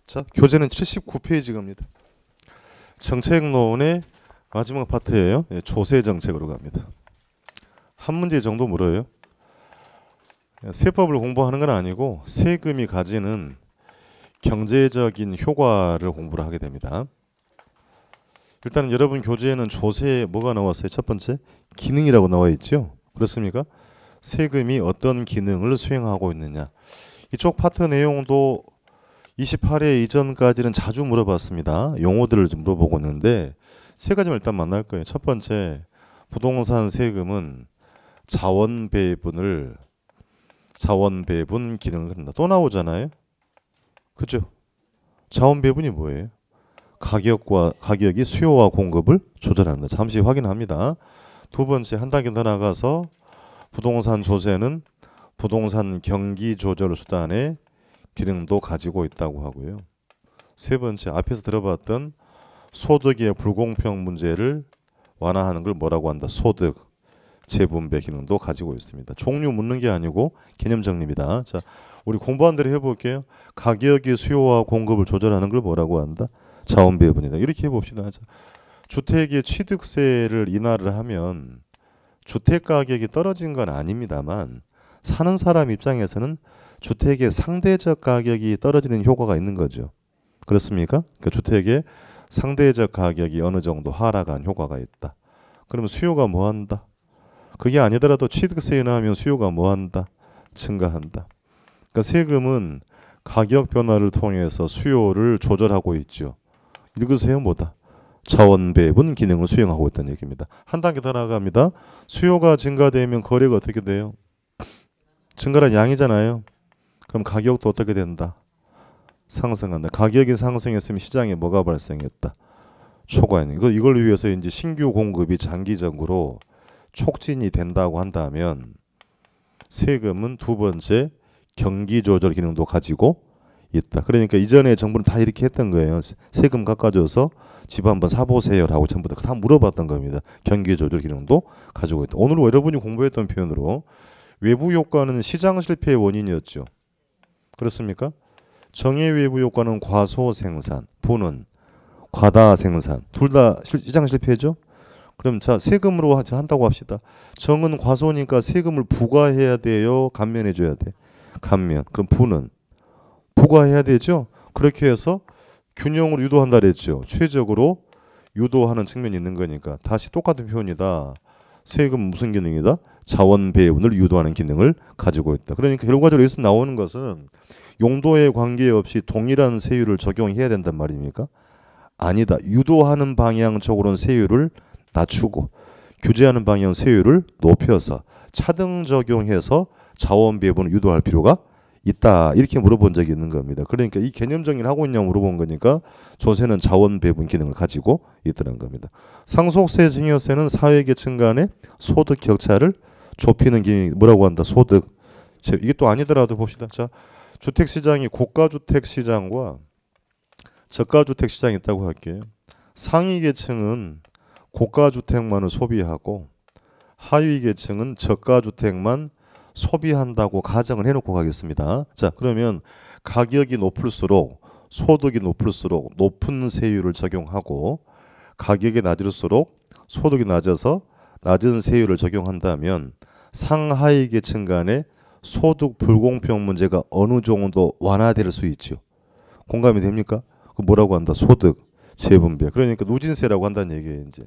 자, 교재는 79페이지 갑니다. 정책론의 마지막 파트예요. 예, 조세 정책으로 갑니다. 한 문제 정도 물어요. 세법을 공부하는 건 아니고 세금이 가지는 경제적인 효과를 공부를 하게 됩니다. 일단 여러분 교재에는 조세에 뭐가 나왔어요? 첫 번째 기능이라고 나와 있죠. 그렇습니까? 세금이 어떤 기능을 수행하고 있느냐. 이쪽 파트 내용도 28회 이전까지는 자주 물어봤습니다. 용어들을 좀 물어보고 있는데 세 가지만 일단 만날 거예요. 첫 번째, 부동산 세금은 자원 배분 기능을 한다. 또 나오잖아요. 그죠? 자원 배분이 뭐예요? 가격이 수요와 공급을 조절한다. 잠시 확인합니다. 두 번째, 한 단계 더 나가서 부동산 조세는 부동산 경기 조절 수단의 기능도 가지고 있다고 하고요. 세 번째, 앞에서 들어봤던 소득의 불공평 문제를 완화하는 걸 뭐라고 한다? 소득 재분배 기능도 가지고 있습니다. 종류 묻는 게 아니고 개념 정리입니다. 자, 우리 공부한 대로 해볼게요. 가격이 수요와 공급을 조절하는 걸 뭐라고 한다? 자원 배분이다. 이렇게 해봅시다. 자, 주택의 취득세를 인하를 하면 주택 가격이 떨어진 건 아닙니다만 사는 사람 입장에서는 주택의 상대적 가격이 떨어지는 효과가 있는 거죠. 그렇습니까? 그러니까 주택의 상대적 가격이 어느 정도 하락한 효과가 있다. 그러면 수요가 뭐 한다? 그게 아니더라도 취득세 인하하면 수요가 뭐 한다? 증가한다. 그러니까 세금은 가격 변화를 통해서 수요를 조절하고 있죠. 읽으세요. 뭐다? 자원 배분 기능을 수행하고 있다는 얘기입니다. 한 단계 더 나아갑니다. 수요가 증가되면 거래가 어떻게 돼요? 증가한 양이잖아요. 그럼 가격도 어떻게 된다? 상승한다. 가격이 상승했으면 시장에 뭐가 발생했다? 초과이는. 이걸 위해서 이제 신규 공급이 장기적으로 촉진이 된다고 한다면 세금은 두 번째 경기 조절 기능도 가지고 있다. 그러니까 이전에 정부는 다 이렇게 했던 거예요. 세금 깎아줘서 집 한번 사보세요라고 전부 다 물어봤던 겁니다. 경기 조절 기능도 가지고 있다. 오늘 여러분이 공부했던 표현으로 외부 효과는 시장 실패의 원인이었죠. 그렇습니까? 정의 외부 효과는 과소 생산, 부는 과다 생산. 둘 다 시장 실패죠? 그럼 자, 세금으로 한다고 합시다. 정은 과소니까 세금을 부과해야 돼요? 감면해 줘야 돼? 감면. 그럼 부는 부과해야 되죠? 그렇게 해서 균형을 유도한다 그랬죠. 최적으로 유도하는 측면이 있는 거니까 다시 똑같은 표현이다. 세금 무슨 기능이다? 자원 배분을 유도하는 기능을 가지고 있다. 그러니까 결과적으로 여기서 나오는 것은 용도에 관계없이 동일한 세율을 적용해야 된단 말입니까? 아니다. 유도하는 방향 쪽으로는 세율을 낮추고 규제하는 방향 세율을 높여서 차등 적용해서 자원 배분을 유도할 필요가 있다. 이렇게 물어본 적이 있는 겁니다. 그러니까 이 개념 정리를 하고 있냐고 물어본 거니까 조세는 자원 배분 기능을 가지고 있다는 겁니다. 상속세, 증여세는 사회계층 간의 소득 격차를 좁히는 기능이 뭐라고 한다? 소득. 이게 또 아니더라도 봅시다. 자, 주택 시장이 고가 주택 시장과 저가 주택 시장이 있다고 할게요. 상위 계층은 고가 주택만을 소비하고 하위 계층은 저가 주택만 소비한다고 가정을 해놓고 가겠습니다. 자, 그러면 가격이 높을수록 소득이 높을수록 높은 세율을 적용하고 가격이 낮을수록 소득이 낮아서 낮은 세율을 적용한다면 상하위 계층 간의 소득 불공평 문제가 어느 정도 완화될 수 있죠. 공감이 됩니까? 그 뭐라고 한다? 소득 재분배. 그러니까 누진세라고 한다는 얘기예요. 이제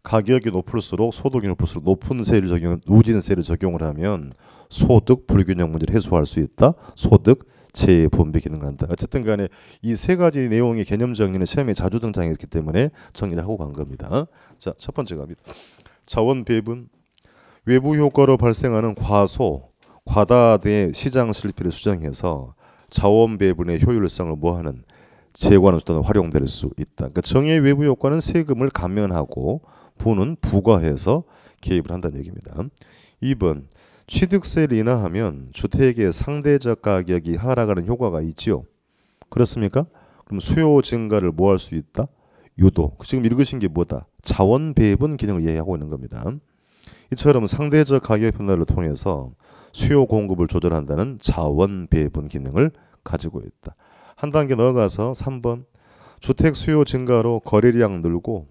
가격이 높을수록 소득이 높을수록 높은 세율을 누진세를 적용을 하면 소득 불균형 문제를 해소할 수 있다. 소득 재분배 기능을 한다. 어쨌든 간에 이 세 가지 내용의 개념 정리는 시험에 자주 등장했기 때문에 정리를 하고 간 겁니다. 자, 첫 번째 갑니다. 자원 배분. 외부 효과로 발생하는 과다의 시장 실패를 수정해서 자원 배분의 효율성을 뭐하는 제고하는 수단으로 활용될 수 있다. 그러니까 정의 외부 효과는 세금을 감면하고 부는 부과해서 개입을 한다는 얘기입니다. 2번 취득세를 인하하면 주택의 상대적 가격이 하락하는 효과가 있지요. 그렇습니까? 그럼 수요 증가를 뭐 할 수 있다? 유도. 지금 읽으신 게 뭐다? 자원 배분 기능을 이해하고 있는 겁니다. 이처럼 상대적 가격 변화를 통해서 수요 공급을 조절한다는 자원 배분 기능을 가지고 있다. 한 단계 넣어가서 3번 주택 수요 증가로 거래량 늘고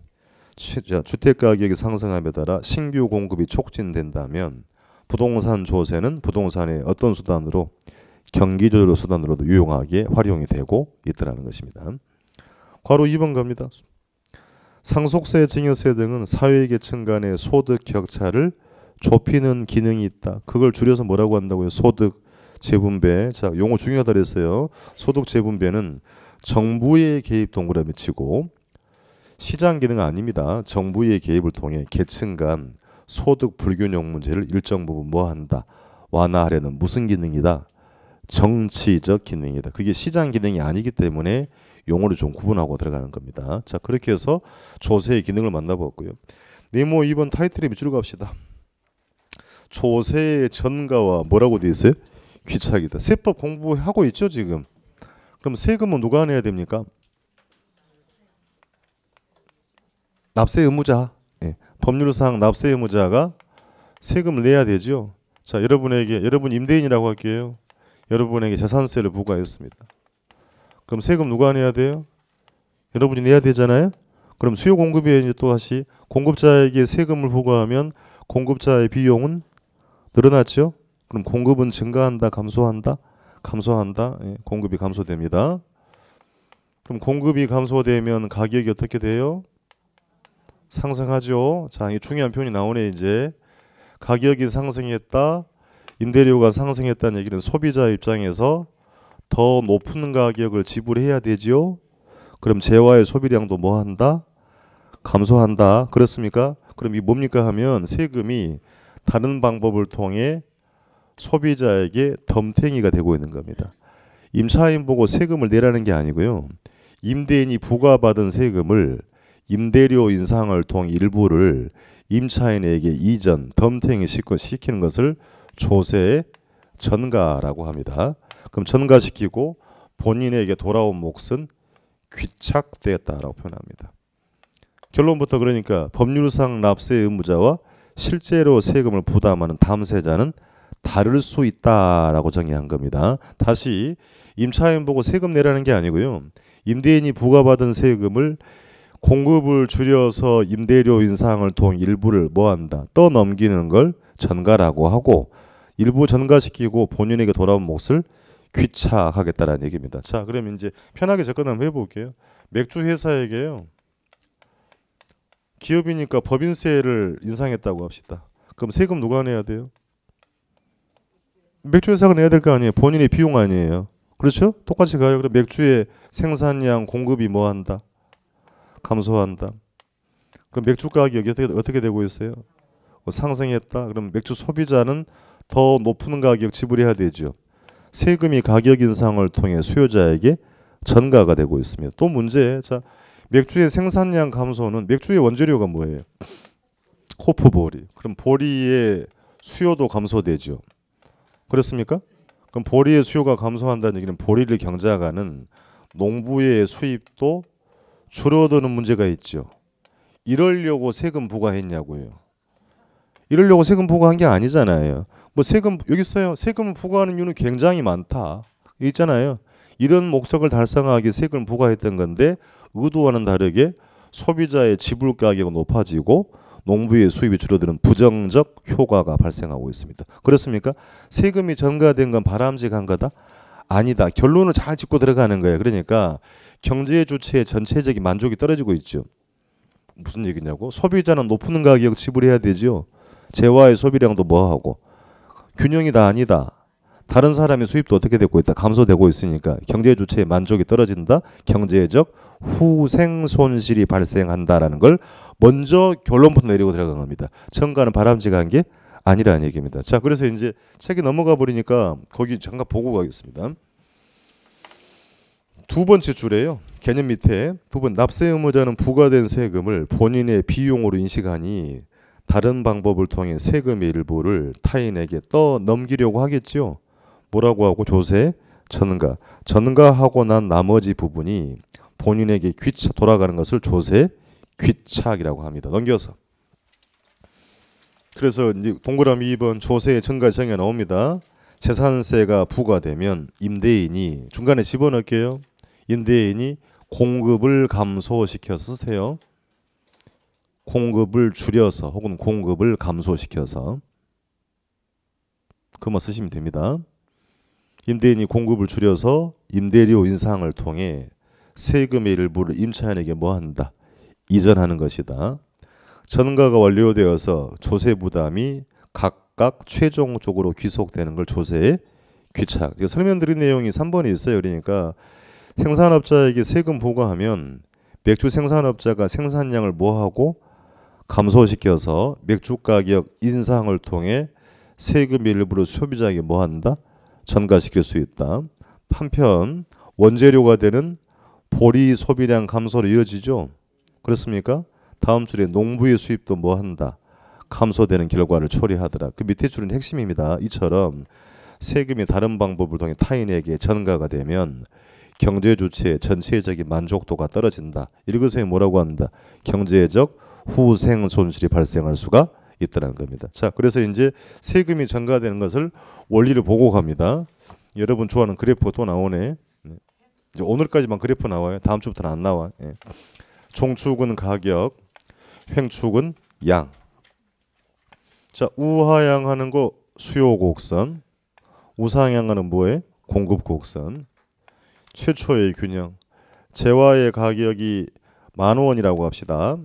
주택 가격이 상승함에 따라 신규 공급이 촉진된다면 부동산 조세는 부동산의 어떤 수단으로 경기 조절 수단으로도 유용하게 활용이 되고 있다는 것입니다. 괄호 2번 갑니다. 상속세, 증여세 등은 사회계층 간의 소득 격차를 좁히는 기능이 있다. 그걸 줄여서 뭐라고 한다고요? 소득 재분배. 자, 용어 중요하다 그랬어요. 소득 재분배는 정부의 개입 동그라미 치고 시장 기능 아닙니다. 정부의 개입을 통해 계층 간 소득 불균형 문제를 일정 부분 뭐 한다? 완화하려는 무슨 기능이다? 정치적 기능이다. 그게 시장 기능이 아니기 때문에 용어를 좀 구분하고 들어가는 겁니다. 자, 그렇게 해서 조세의 기능을 만나봤고요. 네모 2번 타이틀에 밑줄을 갑시다. 조세의 전가와 뭐라고 돼 있어요? 귀착이다. 세법 공부하고 있죠 지금. 그럼 세금은 누가 내야 됩니까? 납세 의무자. 예. 법률상 납세 의무자가 세금을 내야 되죠. 자, 여러분 임대인이라고 할게요. 여러분에게 재산세를 부과했습니다. 그럼 세금 누가 내야 돼요? 여러분이 내야 되잖아요. 그럼 수요 공급에 이제 또 다시 공급자에게 세금을 부과하면 공급자의 비용은 늘어났죠. 그럼 공급은 증가한다, 감소한다? 감소한다. 예, 공급이 감소됩니다. 그럼 공급이 감소되면 가격이 어떻게 돼요? 상승하죠. 자, 이 중요한 표현이 나오네 이제. 가격이 상승했다, 임대료가 상승했다는 얘기는 소비자 입장에서 더 높은 가격을 지불해야 되죠. 그럼 재화의 소비량도 뭐 한다? 감소한다. 그렇습니까? 그럼 이 뭡니까 하면 세금이 다른 방법을 통해 소비자에게 덤탱이가 되고 있는 겁니다. 임차인 보고 세금을 내라는 게 아니고요. 임대인이 부과받은 세금을 임대료 인상을 통해 일부를 임차인에게 이전, 덤탱이 시키는 것을 조세의 전가라고 합니다. 그럼 전가시키고 본인에게 돌아온 몫은 귀착되었다라고 표현합니다. 결론부터 그러니까 법률상 납세 의무자와 실제로 세금을 부담하는 담세자는 다를 수 있다라고 정의한 겁니다. 다시 임차인 보고 세금 내라는 게 아니고요. 임대인이 부과받은 세금을 공급을 줄여서 임대료 인상을 통해 일부를 뭐한다? 떠넘기는 걸 전가라고 하고 일부 전가시키고 본인에게 돌아온 몫을 귀착하겠다라는 얘기입니다. 자, 그럼 이제 편하게 접근 한번 해볼게요. 맥주 회사에게요. 기업이니까 법인세를 인상했다고 합시다. 그럼 세금 누가 내야 돼요? 맥주 회사가 내야 될 거 아니에요. 본인의 비용 아니에요. 그렇죠? 똑같이 가요. 그럼 맥주의 생산량, 공급이 뭐 한다? 감소한다. 그럼 맥주 가격이 어떻게 되고 있어요? 상승했다. 그럼 맥주 소비자는 더 높은 가격 지불해야 되죠. 세금이 가격 인상을 통해 수요자에게 전가가 되고 있습니다. 또 문제. 자, 맥주의 생산량 감소는 맥주의 원재료가 뭐예요? 호프보리. 그럼 보리의 수요도 감소되죠. 그렇습니까? 그럼 보리의 수요가 감소한다는 얘기는 보리를 경작하는 농부의 수입도 줄어드는 문제가 있죠. 이러려고 세금 부과했냐고요. 이러려고 세금 부과한 게 아니잖아요. 뭐 세금 여기 있어요. 세금을 부과하는 이유는 굉장히 많다. 있잖아요. 이런 목적을 달성하기 위해 세금을 부과했던 건데 의도와는 다르게 소비자의 지불 가격은 높아지고 농부의 수입이 줄어드는 부정적 효과가 발생하고 있습니다. 그렇습니까? 세금이 전가된 건 바람직한 거다? 아니다. 결론을 잘 짚고 들어가는 거예요. 그러니까 경제 주체의 전체적인 만족이 떨어지고 있죠. 무슨 얘기냐고? 소비자는 높은 가격 지불해야 되죠. 재화의 소비량도 뭐하고 균형이 다 아니다. 다른 사람의 수입도 어떻게 되고 있다. 감소되고 있으니까 경제 주체의 만족이 떨어진다. 경제적 후생 손실이 발생한다라는 걸 먼저 결론부터 내리고 들어간 겁니다. 전가는 바람직한 게 아니라는 얘기입니다. 자, 그래서 이제 책이 넘어가 버리니까 거기 잠깐 보고 가겠습니다. 두 번째 줄에요. 개념 밑에 두 번 납세 의무자는 부과된 세금을 본인의 비용으로 인식하니 다른 방법을 통해 세금의 일부를 타인에게 떠넘기려고 하겠죠. 뭐라고 하고 조세, 전가. 전가하고 난 나머지 부분이 본인에게 돌아가는 것을 조세, 귀착이라고 합니다. 넘겨서. 그래서 이제 동그라미 2번 조세의 전가 정의가 나옵니다. 재산세가 부과되면 임대인이 중간에 집어넣을게요. 임대인이 공급을 감소시켜서 쓰세요. 공급을 줄여서 혹은 공급을 감소시켜서 그만 쓰시면 됩니다. 임대인이 공급을 줄여서 임대료 인상을 통해 세금의 일부를 임차인에게 뭐 한다? 이전하는 것이다. 전가가 완료되어서 조세 부담이 각각 최종적으로 귀속되는 걸 조세의 귀착. 설명드린 내용이 3번에 있어요. 그러니까 생산업자에게 세금 부과하면 맥주 생산업자가 생산량을 뭐하고 감소시켜서 맥주 가격 인상을 통해 세금 일부를 소비자에게 뭐한다? 전가시킬 수 있다. 한편 원재료가 되는 보리 소비량 감소로 이어지죠. 그렇습니까? 다음 줄에 농부의 수입도 뭐한다? 감소되는 결과를 초래하더라. 그 밑에 줄은 핵심입니다. 이처럼 세금이 다른 방법을 통해 타인에게 전가가 되면 경제 주체의 전체적인 만족도가 떨어진다. 이것에 뭐라고 한다? 경제적 후생 손실이 발생할 수가 있다는 겁니다. 자, 그래서 이제 세금이 전가되는 것을 원리를 보고 갑니다. 여러분 좋아하는 그래프 또 나오네. 이제 오늘까지만 그래프 나와요. 다음 주부터는 안 나와. 예. 종축은 가격, 횡축은 양. 자, 우하향하는 거 수요 곡선, 우상향하는 뭐에? 공급 곡선. 최초의 균형. 재화의 가격이 10,000원이라고 합시다.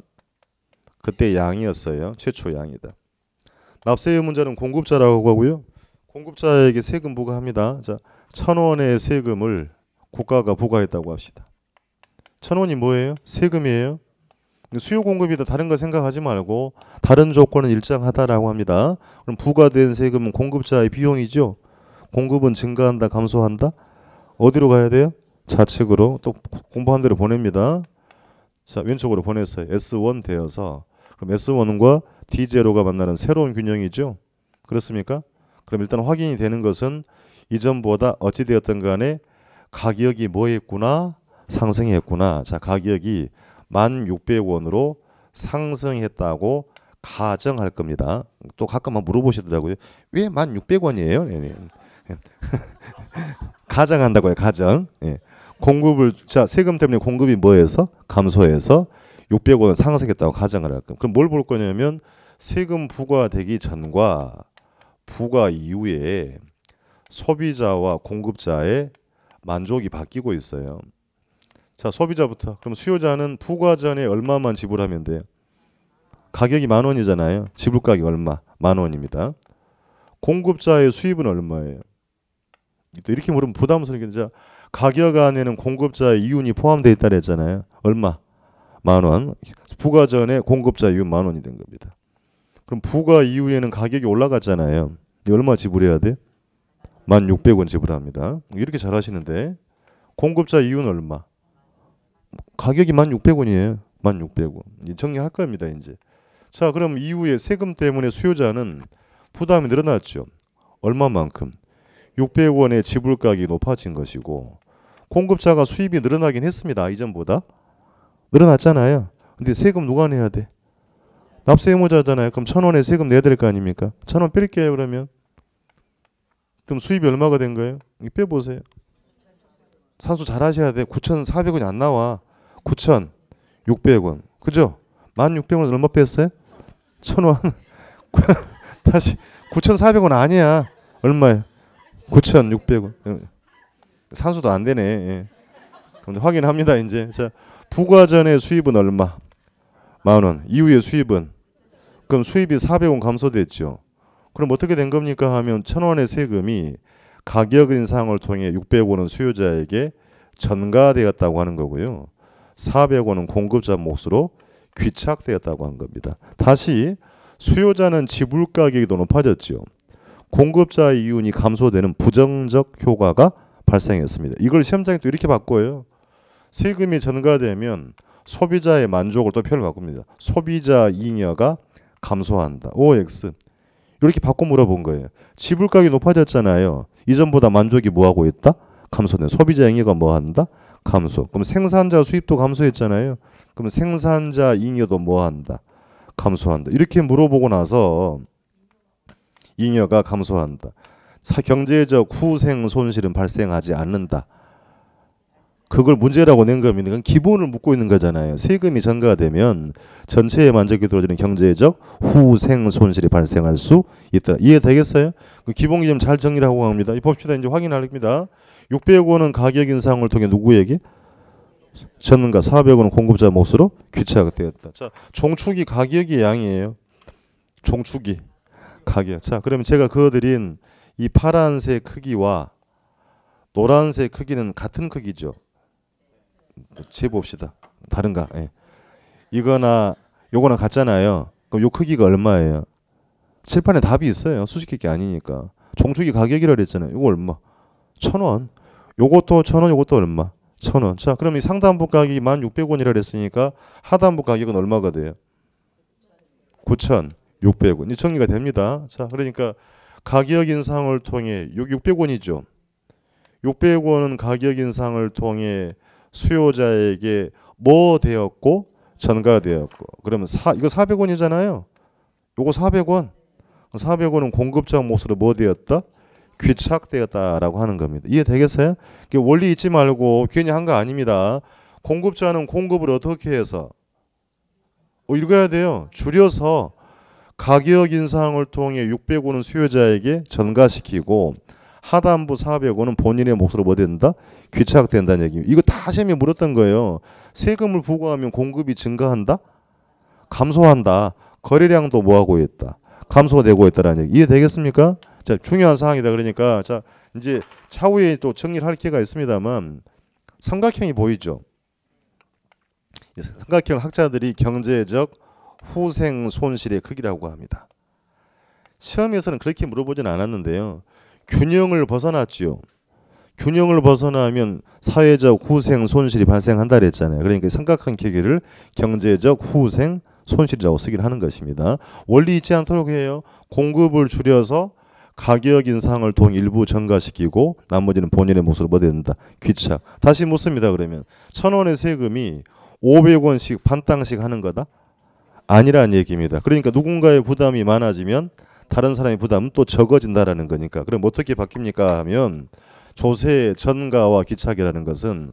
그때 양이었어요. 최초 양이다. 납세의 문제는 공급자라고 하고요. 공급자에게 세금 부과합니다. 자, 1,000원의 세금을 국가가 부과했다고 합시다. 1,000원이 뭐예요? 세금이에요. 수요 공급이다 다른 거 생각하지 말고 다른 조건은 일정하다라고 합니다. 그럼 부과된 세금은 공급자의 비용이죠. 공급은 증가한다, 감소한다? 어디로 가야 돼요? 좌측으로. 또 공부한 대로 보냅니다. 자, 왼쪽으로 보냈어요. S1 되어서 그럼 S1과 D0가 만나는 새로운 균형이죠. 그렇습니까? 그럼 일단 확인이 되는 것은 이전보다 어찌되었든 간에 가격이 뭐 했구나? 상승했구나. 자, 가격이 1,600원으로 상승했다고 가정할 겁니다. 또 가끔만 물어보시더라고요. 왜 1,600원이에요? 가정한다고요. 가정. 예. 공급을 자 세금 때문에 공급이 뭐해서 감소해서 600원 상승했다고 가정을 할 겁니다. 그럼 뭘 볼 거냐면 세금 부과되기 전과 부과 이후에 소비자와 공급자의 만족이 바뀌고 있어요. 자, 소비자부터. 그럼 수요자는 부과 전에 얼마만 지불하면 돼요? 가격이 10,000원이잖아요. 지불 가격 얼마? 10,000원입니다. 공급자의 수입은 얼마예요? 또 이렇게 물으면 부담스러우니까 가격 안에는 공급자의 이윤이 포함되어 있다 그랬잖아요. 얼마? 10,000원. 부과 전에 공급자 이윤 10,000원이 된 겁니다. 그럼 부과 이후에는 가격이 올라갔잖아요. 얼마 지불해야 돼? 1,600원 지불합니다. 이렇게 잘하시는데 공급자 이윤 얼마? 가격이 1,600원이에요. 1,600원. 정리할 겁니다. 이제. 자, 그럼 이후에 세금 때문에 수요자는 부담이 늘어났죠. 얼마만큼? 600원의 지불 가격이 높아진 것이고 공급자가 수입이 늘어나긴 했습니다. 이전보다. 늘어났잖아요. 근데 세금 누가 내야 돼? 납세 의무자잖아요. 그럼 1,000원의 세금 내야 될 거 아닙니까? 1,000원 뺄게요. 그러면. 그럼 수입이 얼마가 된 거예요? 빼보세요. 산수 잘 하셔야 돼. 9,400원이 안 나와. 9,600원. 그죠? 1,600원 얼마 뺐어요? 1,000원. 다시 9,400원 아니야. 얼마예요? 9,600원. 산수도 안 되네. 예. 그럼 확인합니다. 이제. 자, 부과 전에 수입은 얼마? 10,000원. 이후에 수입은? 그럼 수입이 400원 감소됐죠. 그럼 어떻게 된 겁니까? 하면 1,000원의 세금이 가격 인상을 통해 600원은 수요자에게 전가되었다고 하는 거고요. 400원은 공급자 몫으로 귀착되었다고 한 겁니다. 다시 수요자는 지불 가격이 더 높아졌죠. 공급자 이윤이 감소되는 부정적 효과가 발생했습니다. 이걸 시험장에 또 이렇게 바꿔요. 세금이 전가되면 소비자의 만족을 또 표현을 바꿉니다. 소비자 잉여가 감소한다. OX. 이렇게 바꿔 물어본 거예요. 지불 가격이 높아졌잖아요. 이전보다 만족이 뭐하고 있다? 감소된. 소비자 잉여가 뭐한다? 감소. 그럼 생산자 수입도 감소했잖아요. 그럼 생산자 잉여도 뭐한다? 감소한다. 이렇게 물어보고 나서 잉여가 감소한다. 경제적 후생 손실은 발생하지 않는다. 그걸 문제라고 낸 겁니다. 그건 기본을 묻고 있는 거잖아요. 세금이 전가되면 전체의 만족이 들어지는 경제적 후생 손실이 발생할 수 있다. 이해되겠어요? 그 기본 개념 잘 정리하고 갑니다. 봅시다. 이제 확인합니다. 600원은 가격 인상을 통해 누구에게? 전가. 400원은 공급자 몫으로 귀착되었다. 자, 종축이 가격의 양이에요. 종축이 가격. 자, 그러면 제가 그어드린 이 파란색 크기와 노란색 크기는 같은 크기죠. 재봅시다. 다른가? 예. 이거나 요거나 같잖아요. 그럼 요 크기가 얼마예요? 칠판에 답이 있어요. 수식할 게 아니니까. 종축이 가격이라 그랬잖아요. 요거 얼마? 1,000원. 요것도 1,000원, 요것도 얼마? 1,000원. 자, 그럼 이 상단부 가격이 1,600원이라 그랬으니까 하단부 가격은 얼마가 돼요? 9,600원. 이 정리가 됩니다. 자, 그러니까 가격 인상을 통해 600원이죠. 600원은 가격 인상을 통해 수요자에게 뭐 되었고 전가되었고. 그러면 이거 400원이잖아요. 요거 400원. 400원은 공급자 몫으로 뭐 되었다? 귀착되었다라고 하는 겁니다. 이해되겠어요? 원리 잊지 말고 괜히 한 거 아닙니다. 공급자는 공급을 어떻게 해서 읽어야 돼요. 줄여서 가격 인상을 통해 600원은 수요자에게 전가시키고 하단부 400원은 본인의 몫으로 뭐 된다? 귀착된다는 얘기입니다. 이거 다 시험에 물었던 거예요. 세금을 부과하면 공급이 증가한다? 감소한다. 거래량도 뭐하고 있다? 감소되고 있다는 얘기. 이해되겠습니까? 자, 중요한 사항이다. 그러니까 자, 이제 차후에 또 정리를 할 기회가 있습니다만 삼각형이 보이죠? 삼각형 학자들이 경제적 후생 손실의 크기라고 합니다. 시험에서는 그렇게 물어보진 않았는데요. 균형을 벗어났지요. 균형을 벗어나면 사회적 후생 손실이 발생한다 그랬잖아요. 그러니까 삼각형 크기를 경제적 후생 손실이라고 쓰기를 하는 것입니다. 원리 잊지 않도록 해요. 공급을 줄여서 가격 인상을 통해 일부 전가시키고 나머지는 본인의 몫으로 뭐 된다? 귀착. 다시 묻습니다. 그러면 1,000원의 세금이 500원씩 반땅씩 하는 거다? 아니라는 얘기입니다. 그러니까 누군가의 부담이 많아지면 다른 사람의 부담은 또 적어진다라는 거니까. 그럼 어떻게 바뀝니까 하면 조세 전가와 귀착이라는 것은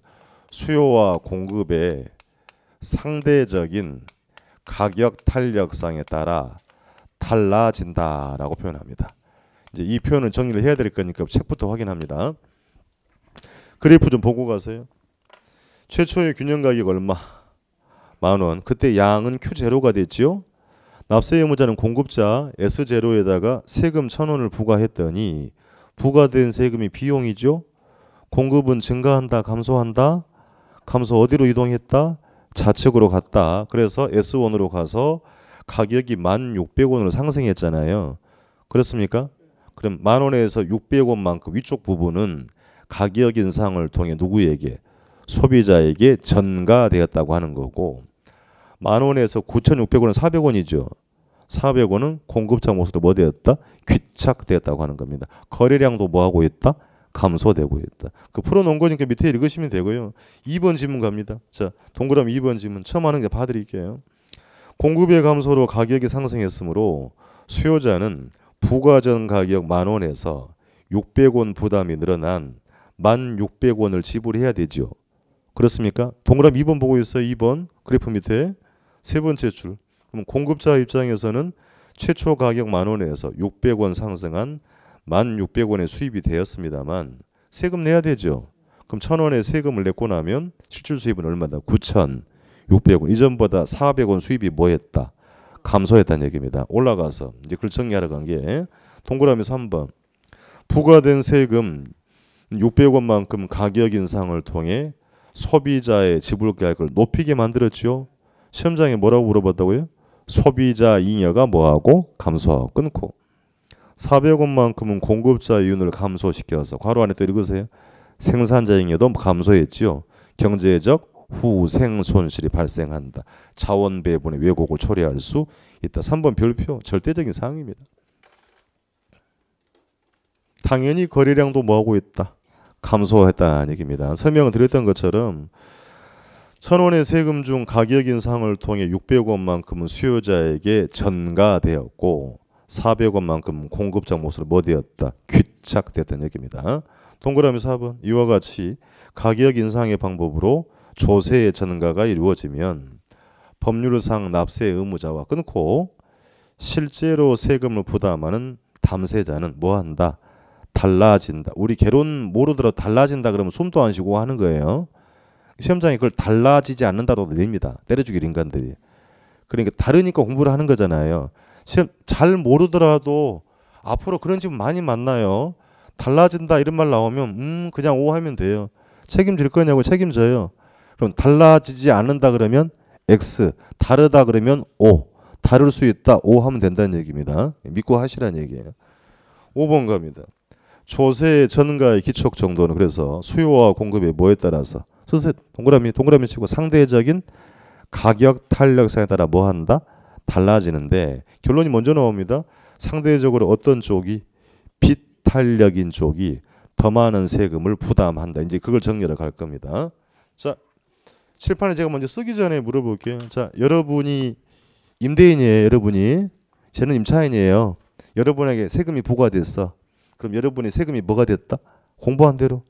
수요와 공급의 상대적인 가격 탄력성에 따라 달라진다라고 표현합니다. 이제 이 표현을 정리를 해야 될 거니까 책부터 확인합니다. 그래프 좀 보고 가세요. 최초의 균형 가격 얼마? 10,000원. 그때 양은 Q0가 됐죠. 납세 의무자는 공급자 S0에다가 세금 1,000원을 부과했더니 부과된 세금이 비용이죠. 공급은 증가한다, 감소한다? 감소 어디로 이동했다? 좌측으로 갔다. 그래서 S1으로 가서 가격이 1,600원으로 상승했잖아요. 그렇습니까? 그럼 10,000원에서 600원만큼 위쪽 부분은 가격 인상을 통해 누구에게? 소비자에게 전가되었다고 하는 거고 10,000원에서 9,600원은 400원이죠. 400원은 공급자 몫으로 뭐 되었다? 귀착되었다고 하는 겁니다. 거래량도 뭐 하고 있다? 감소되고 있다. 그 풀어놓은 거니까 밑에 읽으시면 되고요. 2번 질문 갑니다. 자, 동그라미 2번 질문 처음 하는 게 봐드릴게요. 공급의 감소로 가격이 상승했으므로 수요자는 부과전 가격 10,000원에서 600원 부담이 늘어난 1,600원을 지불해야 되죠. 그렇습니까? 동그라미 2번 보고 있어요. 2번 그래프 밑에 세 번째 줄. 그럼 공급자 입장에서는 최초 가격 10,000원에서 600원 상승한 1,600원의 수입이 되었습니다만 세금 내야 되죠. 그럼 1,000원의 세금을 냈고 나면 실질 수입은 얼마다? 9,600원. 이전보다 400원 수입이 뭐했다? 감소했다는 얘기입니다. 올라가서 이제 글 정리하러 간 게 동그라미 3번. 부과된 세금 600원만큼 가격 인상을 통해 소비자의 지불 가격을 높이게 만들었죠. 시험장에 뭐라고 물어봤다고요? 소비자 잉여가 뭐하고? 감소하고 끊고 400원만큼은 공급자 이윤을 감소시켜서 괄호 안에 또 읽으세요. 생산자 잉여도 감소했죠. 경제적 후생 손실이 발생한다. 자원 배분의 왜곡을 초래할 수 있다. 3번 별표 절대적인 사항입니다. 당연히 거래량도 뭐하고 있다? 감소했다는 얘기입니다. 설명을 드렸던 것처럼 1,000원의 세금 중 가격 인상을 통해 600원만큼은 수요자에게 전가되었고 400원만큼 공급자 몫으로 뭐 되었다? 귀착됐다는 얘기입니다. 동그라미 4번 이와 같이 가격 인상의 방법으로 조세의 전가가 이루어지면 법률상 납세 의무자와 끊고 실제로 세금을 부담하는 담세자는 뭐한다? 달라진다. 우리 개론 모르더라 달라진다 그러면 숨도 안 쉬고 하는 거예요. 시험장이 그걸 달라지지 않는다도 냅니다. 때려주길 인간들이. 그러니까 다르니까 공부를 하는 거잖아요. 시험 잘 모르더라도 앞으로 그런 집 많이 만나요. 달라진다 이런 말 나오면 그냥 오 하면 돼요. 책임질 거냐고 책임져요. 그럼 달라지지 않는다 그러면 X, 다르다 그러면 O, 다를 수 있다 O 하면 된다는 얘기입니다. 믿고 하시라는 얘기예요. 5번 갑니다. 조세의 전가의 기촉 정도는 그래서 수요와 공급의 뭐에 따라서 쓰세요. 동그라미 치고 상대적인 가격 탄력성에 따라 뭐 한다? 달라지는데 결론이 먼저 나옵니다. 상대적으로 어떤 쪽이 비탄력인 쪽이 더 많은 세금을 부담한다. 이제 그걸 정리하러 갈 겁니다. 자, 칠판에 제가 먼저 쓰기 전에 물어볼게요. 자, 여러분이 임대인이에요. 여러분이 저는 임차인이에요. 여러분에게 세금이 부과됐어. 그럼 여러분의 세금이 뭐가 됐다? 공부한 대로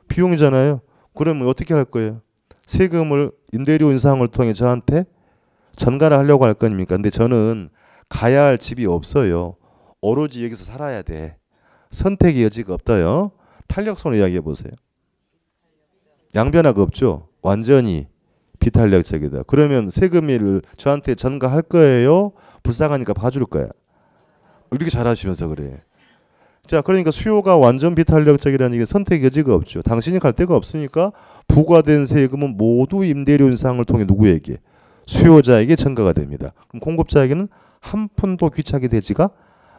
비용이잖아요. 그러면 어떻게 할 거예요? 세금을 임대료 인상을 통해 저한테 전가를 하려고 할 겁니까? 근데 저는 가야 할 집이 없어요. 오로지 여기서 살아야 돼. 선택의 여지가 없다요. 탄력성을 이야기해 보세요. 양변화가 없죠. 완전히 비탄력적이다. 그러면 세금을 저한테 전가할 거예요? 불쌍하니까 봐줄 거야. 이렇게 잘하시면서 그래. 자, 그러니까 수요가 완전 비탄력적이라는 게 선택 여지가 없죠. 당신이 갈 데가 없으니까 부과된 세금은 모두 임대료 인상을 통해 누구에게? 수요자에게 전가가 됩니다. 그럼 공급자에게는 한 푼도 귀착이 되지가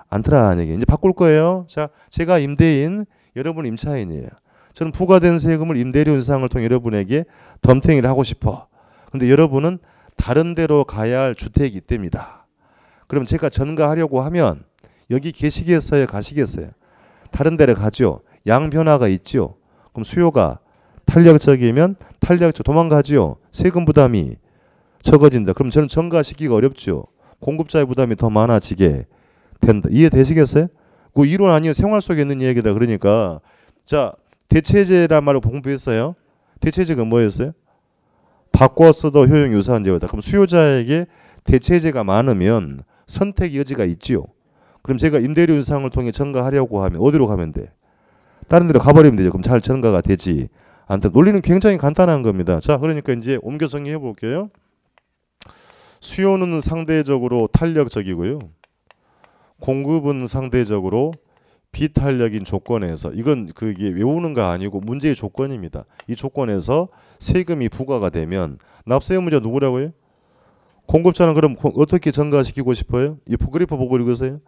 않더라는 얘기. 이제 바꿀 거예요. 자, 제가 임대인, 여러분 임차인이에요. 저는 부과된 세금을 임대료 인상을 통해 여러분에게 덤탱이를 하고 싶어. 근데 여러분은 다른 데로 가야 할 주택이 있답니다. 그럼 제가 전가하려고 하면 여기 계시겠어요? 가시겠어요? 다른 데로 가죠. 양변화가 있죠. 그럼 수요가 탄력적이면 도망가죠. 세금 부담이 적어진다. 그럼 저는 전가시키기가 어렵죠. 공급자의 부담이 더 많아지게 된다. 이해되시겠어요? 그 이론 아니에요. 생활 속에 있는 얘기다. 그러니까 자, 대체제란 말을 공부했어요. 대체제가 뭐였어요? 바꿔서도 효용 유사한 제어다. 그럼 수요자에게 대체제가 많으면 선택 여지가 있지요. 그럼 제가 임대료 인상을 통해 전가하려고 하면 어디로 가면 돼? 다른 데로 가버리면 되죠. 그럼 잘 전가가 되지 않다. 논리는 굉장히 간단한 겁니다. 자, 그러니까 이제 옮겨 정리해 볼게요. 수요는 상대적으로 탄력적이고요. 공급은 상대적으로 비탄력인 조건에서 이건 그게 외우는 거 아니고 문제의 조건입니다. 이 조건에서 세금이 부과가 되면 납세 의무자 누구라고요? 공급자는 그럼 어떻게 전가시키고 싶어요? 이 그래프 보고 읽으세요.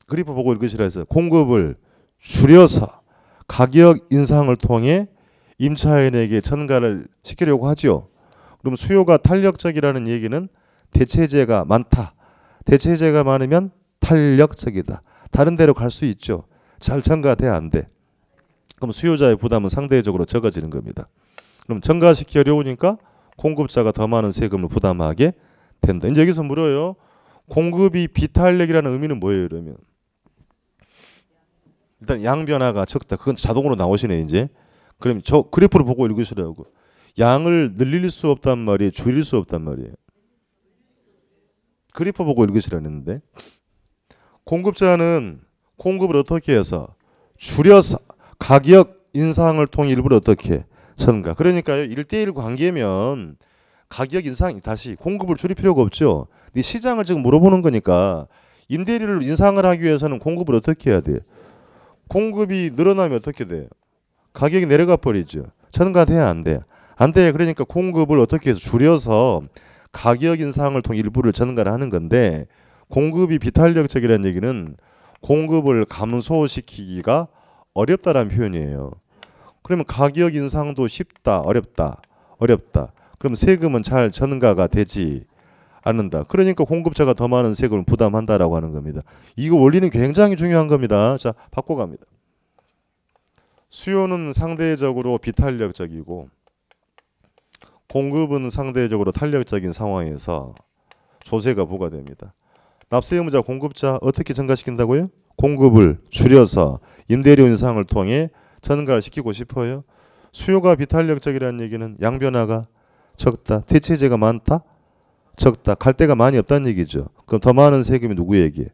그래프 보고 읽으시라 했어요. 공급을 줄여서 가격 인상을 통해 임차인에게 전가를 시키려고 하죠. 그럼 수요가 탄력적이라는 얘기는 대체제가 많다. 대체제가 많으면 탄력적이다. 다른 데로 갈 수 있죠. 잘 전가돼야 안 돼. 그럼 수요자의 부담은 상대적으로 적어지는 겁니다. 그럼 전가시키기 어려우니까 공급자가 더 많은 세금을 부담하게 된다. 이제 여기서 물어요. 공급이 비탄력이라는 의미는 뭐예요, 그러면? 일단 양변화가 적다. 그건 자동으로 나오시네, 이제. 그럼 저 그래프를 보고 읽으시라고. 양을 늘릴 수 없단 말이에요, 줄일 수 없단 말이에요. 그래프 보고 읽으시라는데. 공급자는 공급을 어떻게 해서 줄여서 가격 인상을 통해 일부러 어떻게 전가. 그러니까요, 1대1 관계면 가격 인상 다시 공급을 줄일 필요가 없죠. 이 시장을 지금 물어보는 거니까 임대료를 인상을 하기 위해서는 공급을 어떻게 해야 돼요? 공급이 늘어나면 어떻게 돼요? 가격이 내려가 버리죠. 전가돼야 안 돼. 안 돼. 그러니까 공급을 어떻게 해서 줄여서 가격 인상을 통해 일부를 전가를 하는 건데 공급이 비탄력적이라는 얘기는 공급을 감소시키기가 어렵다라는 표현이에요. 그러면 가격 인상도 쉽다, 어렵다. 그럼 세금은 잘 전가가 되지 않는다. 그러니까 공급자가 더 많은 세금을 부담한다라고 하는 겁니다. 이거 원리는 굉장히 중요한 겁니다. 자, 바꿔갑니다. 수요는 상대적으로 비탄력적이고 공급은 상대적으로 탄력적인 상황에서 조세가 부과됩니다. 납세 의무자 공급자 어떻게 증가시킨다고요? 공급을 줄여서 임대료 인상을 통해 증가를 시키고 싶어요. 수요가 비탄력적이라는 얘기는 양변화가 적다. 대체제가 많다? 적다. 갈 데가 많이 없다는 얘기죠. 그럼 더 많은 세금이 누구에게?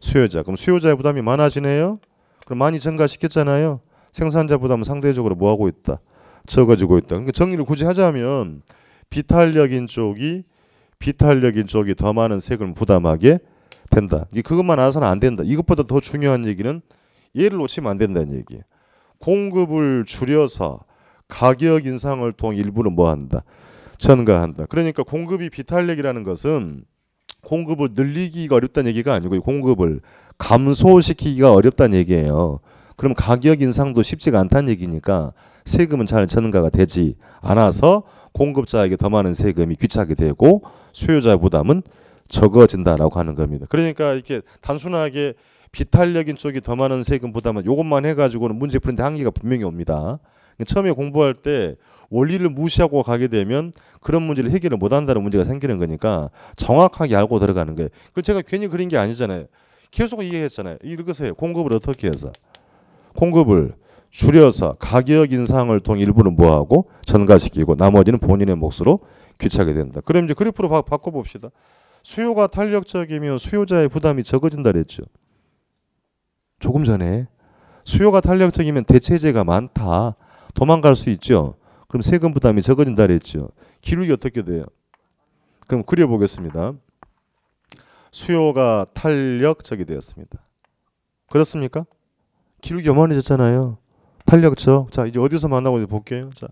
수요자. 그럼 수요자의 부담이 많아지네요. 그럼 많이 증가시켰잖아요. 생산자 부담은 상대적으로 뭐하고 있다? 적어지고 있다. 그러니까 정리를 굳이 하자면 비탄력인 쪽이 더 많은 세금을 부담하게 된다. 그것만 알아서는 안 된다. 이것보다 더 중요한 얘기는 얘를 놓치면 안 된다는 얘기예요. 공급을 줄여서 가격 인상을 통해 일부는 뭐한다? 전가한다. 그러니까 공급이 비탄력이라는 것은 공급을 늘리기가 어렵다는 얘기가 아니고 공급을 감소시키기가 어렵다는 얘기예요. 그럼 가격 인상도 쉽지가 않다는 얘기니까 세금은 잘 전가가 되지 않아서 공급자에게 더 많은 세금이 귀착이 되고 수요자 부담은 적어진다라고 하는 겁니다. 그러니까 이렇게 단순하게 비탄력인 쪽이 더 많은 세금 부담은 이것만 해가지고는 문제 푸는데 한계가 분명히 옵니다. 처음에 공부할 때 원리를 무시하고 가게 되면 그런 문제를 해결을 못한다는 문제가 생기는 거니까 정확하게 알고 들어가는 거예요. 그걸 제가 괜히 그린 게 아니잖아요. 계속 이해했잖아요. 읽으세요. 공급을 어떻게 해서? 공급을 줄여서 가격 인상을 통해 일부는 뭐하고 전가시키고 나머지는 본인의 몫으로 귀착이 된다. 그럼 이제 그래프로 바꿔봅시다. 수요가 탄력적이면 수요자의 부담이 적어진다 그랬죠. 조금 전에 수요가 탄력적이면 대체재가 많다. 도망갈 수 있죠. 그럼 세금 부담이 적어진다 그랬죠. 기록이 어떻게 돼요? 그럼 그려보겠습니다. 수요가 탄력적이 되었습니다. 그렇습니까? 기록이 요만해졌잖아요. 탄력적. 자, 이제 어디서 만나고 볼게요. 자,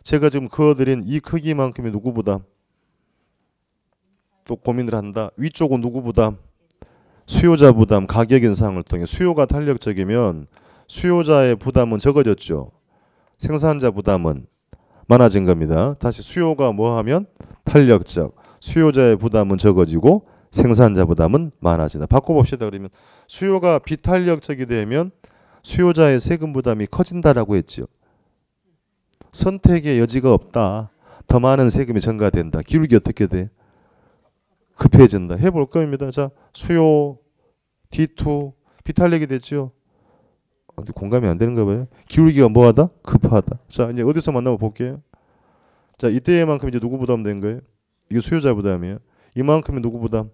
제가 지금 그어드린 이 크기만큼이 누구 부담? 또 고민을 한다. 위쪽은 누구 부담? 수요자 부담, 가격 인상을 통해 수요가 탄력적이면 수요자의 부담은 적어졌죠. 생산자 부담은 많아진 겁니다. 다시 수요가 뭐하면 탄력적, 수요자의 부담은 적어지고 생산자 부담은 많아진다. 바꿔봅시다. 그러면 수요가 비탄력적이 되면 수요자의 세금 부담이 커진다라고 했죠. 선택의 여지가 없다. 더 많은 세금이 전가된다. 기울기 어떻게 돼? 급해진다. 해볼 겁니다. 자, 수요 D2 비탄력이 됐죠. 공감이 안 되는가 봐요. 기울기가 뭐하다? 급하다. 자, 이제 어디서 만나고 볼게요. 자, 이때만큼 이제 누구 부담 된 거예요? 이게 수요자 부담이에요. 이만큼이 누구 부담?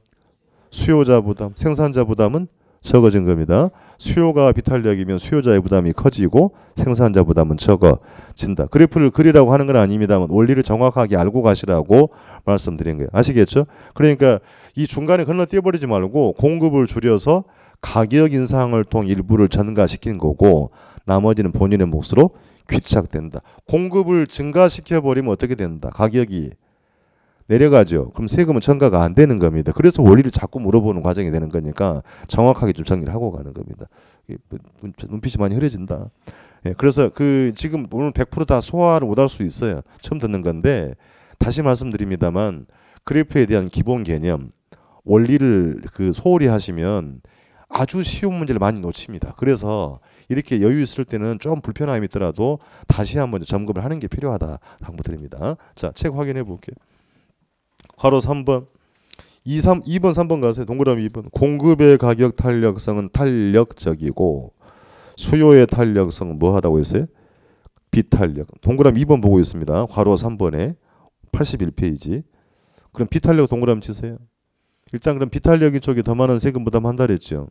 수요자 부담. 생산자 부담은 적어진 겁니다. 수요가 비탄력이면 수요자의 부담이 커지고 생산자 부담은 적어진다. 그래프를 그리라고 하는 건 아닙니다만 원리를 정확하게 알고 가시라고 말씀드린 거예요. 아시겠죠? 그러니까 이 중간에 건너뛰어버리지 말고 공급을 줄여서 가격 인상을 통해 일부를 전가시키는 거고 나머지는 본인의 몫으로 귀착된다. 공급을 증가시켜버리면 어떻게 된다? 가격이 내려가죠. 그럼 세금은 전가가 안 되는 겁니다. 그래서 원리를 자꾸 물어보는 과정이 되는 거니까 정확하게 좀 정리를 하고 가는 겁니다. 눈빛이 많이 흐려진다. 예, 그래서 그 지금 오늘 100%다 소화를 못할 수 있어요. 처음 듣는 건데 다시 말씀드립니다만 그래프에 대한 기본 개념, 원리를 그 소홀히 하시면 아주 쉬운 문제를 많이 놓칩니다. 그래서 이렇게 여유 있을 때는 좀 불편함이 있더라도 다시 한번 점검을 하는 게 필요하다 당부드립니다. 자, 책 확인해 볼게요. 괄호 3번 2번 3번 가세요. 동그라미 2번. 공급의 가격 탄력성은 탄력적이고 수요의 탄력성은 뭐하다고 했어요? 비탄력. 동그라미 2번 보고 있습니다. 괄호 3번에 81페이지. 그럼 비탄력 동그라미 치세요. 일단 그럼 비탄력이 쪽이 더 많은 세금 부담한다 그랬죠.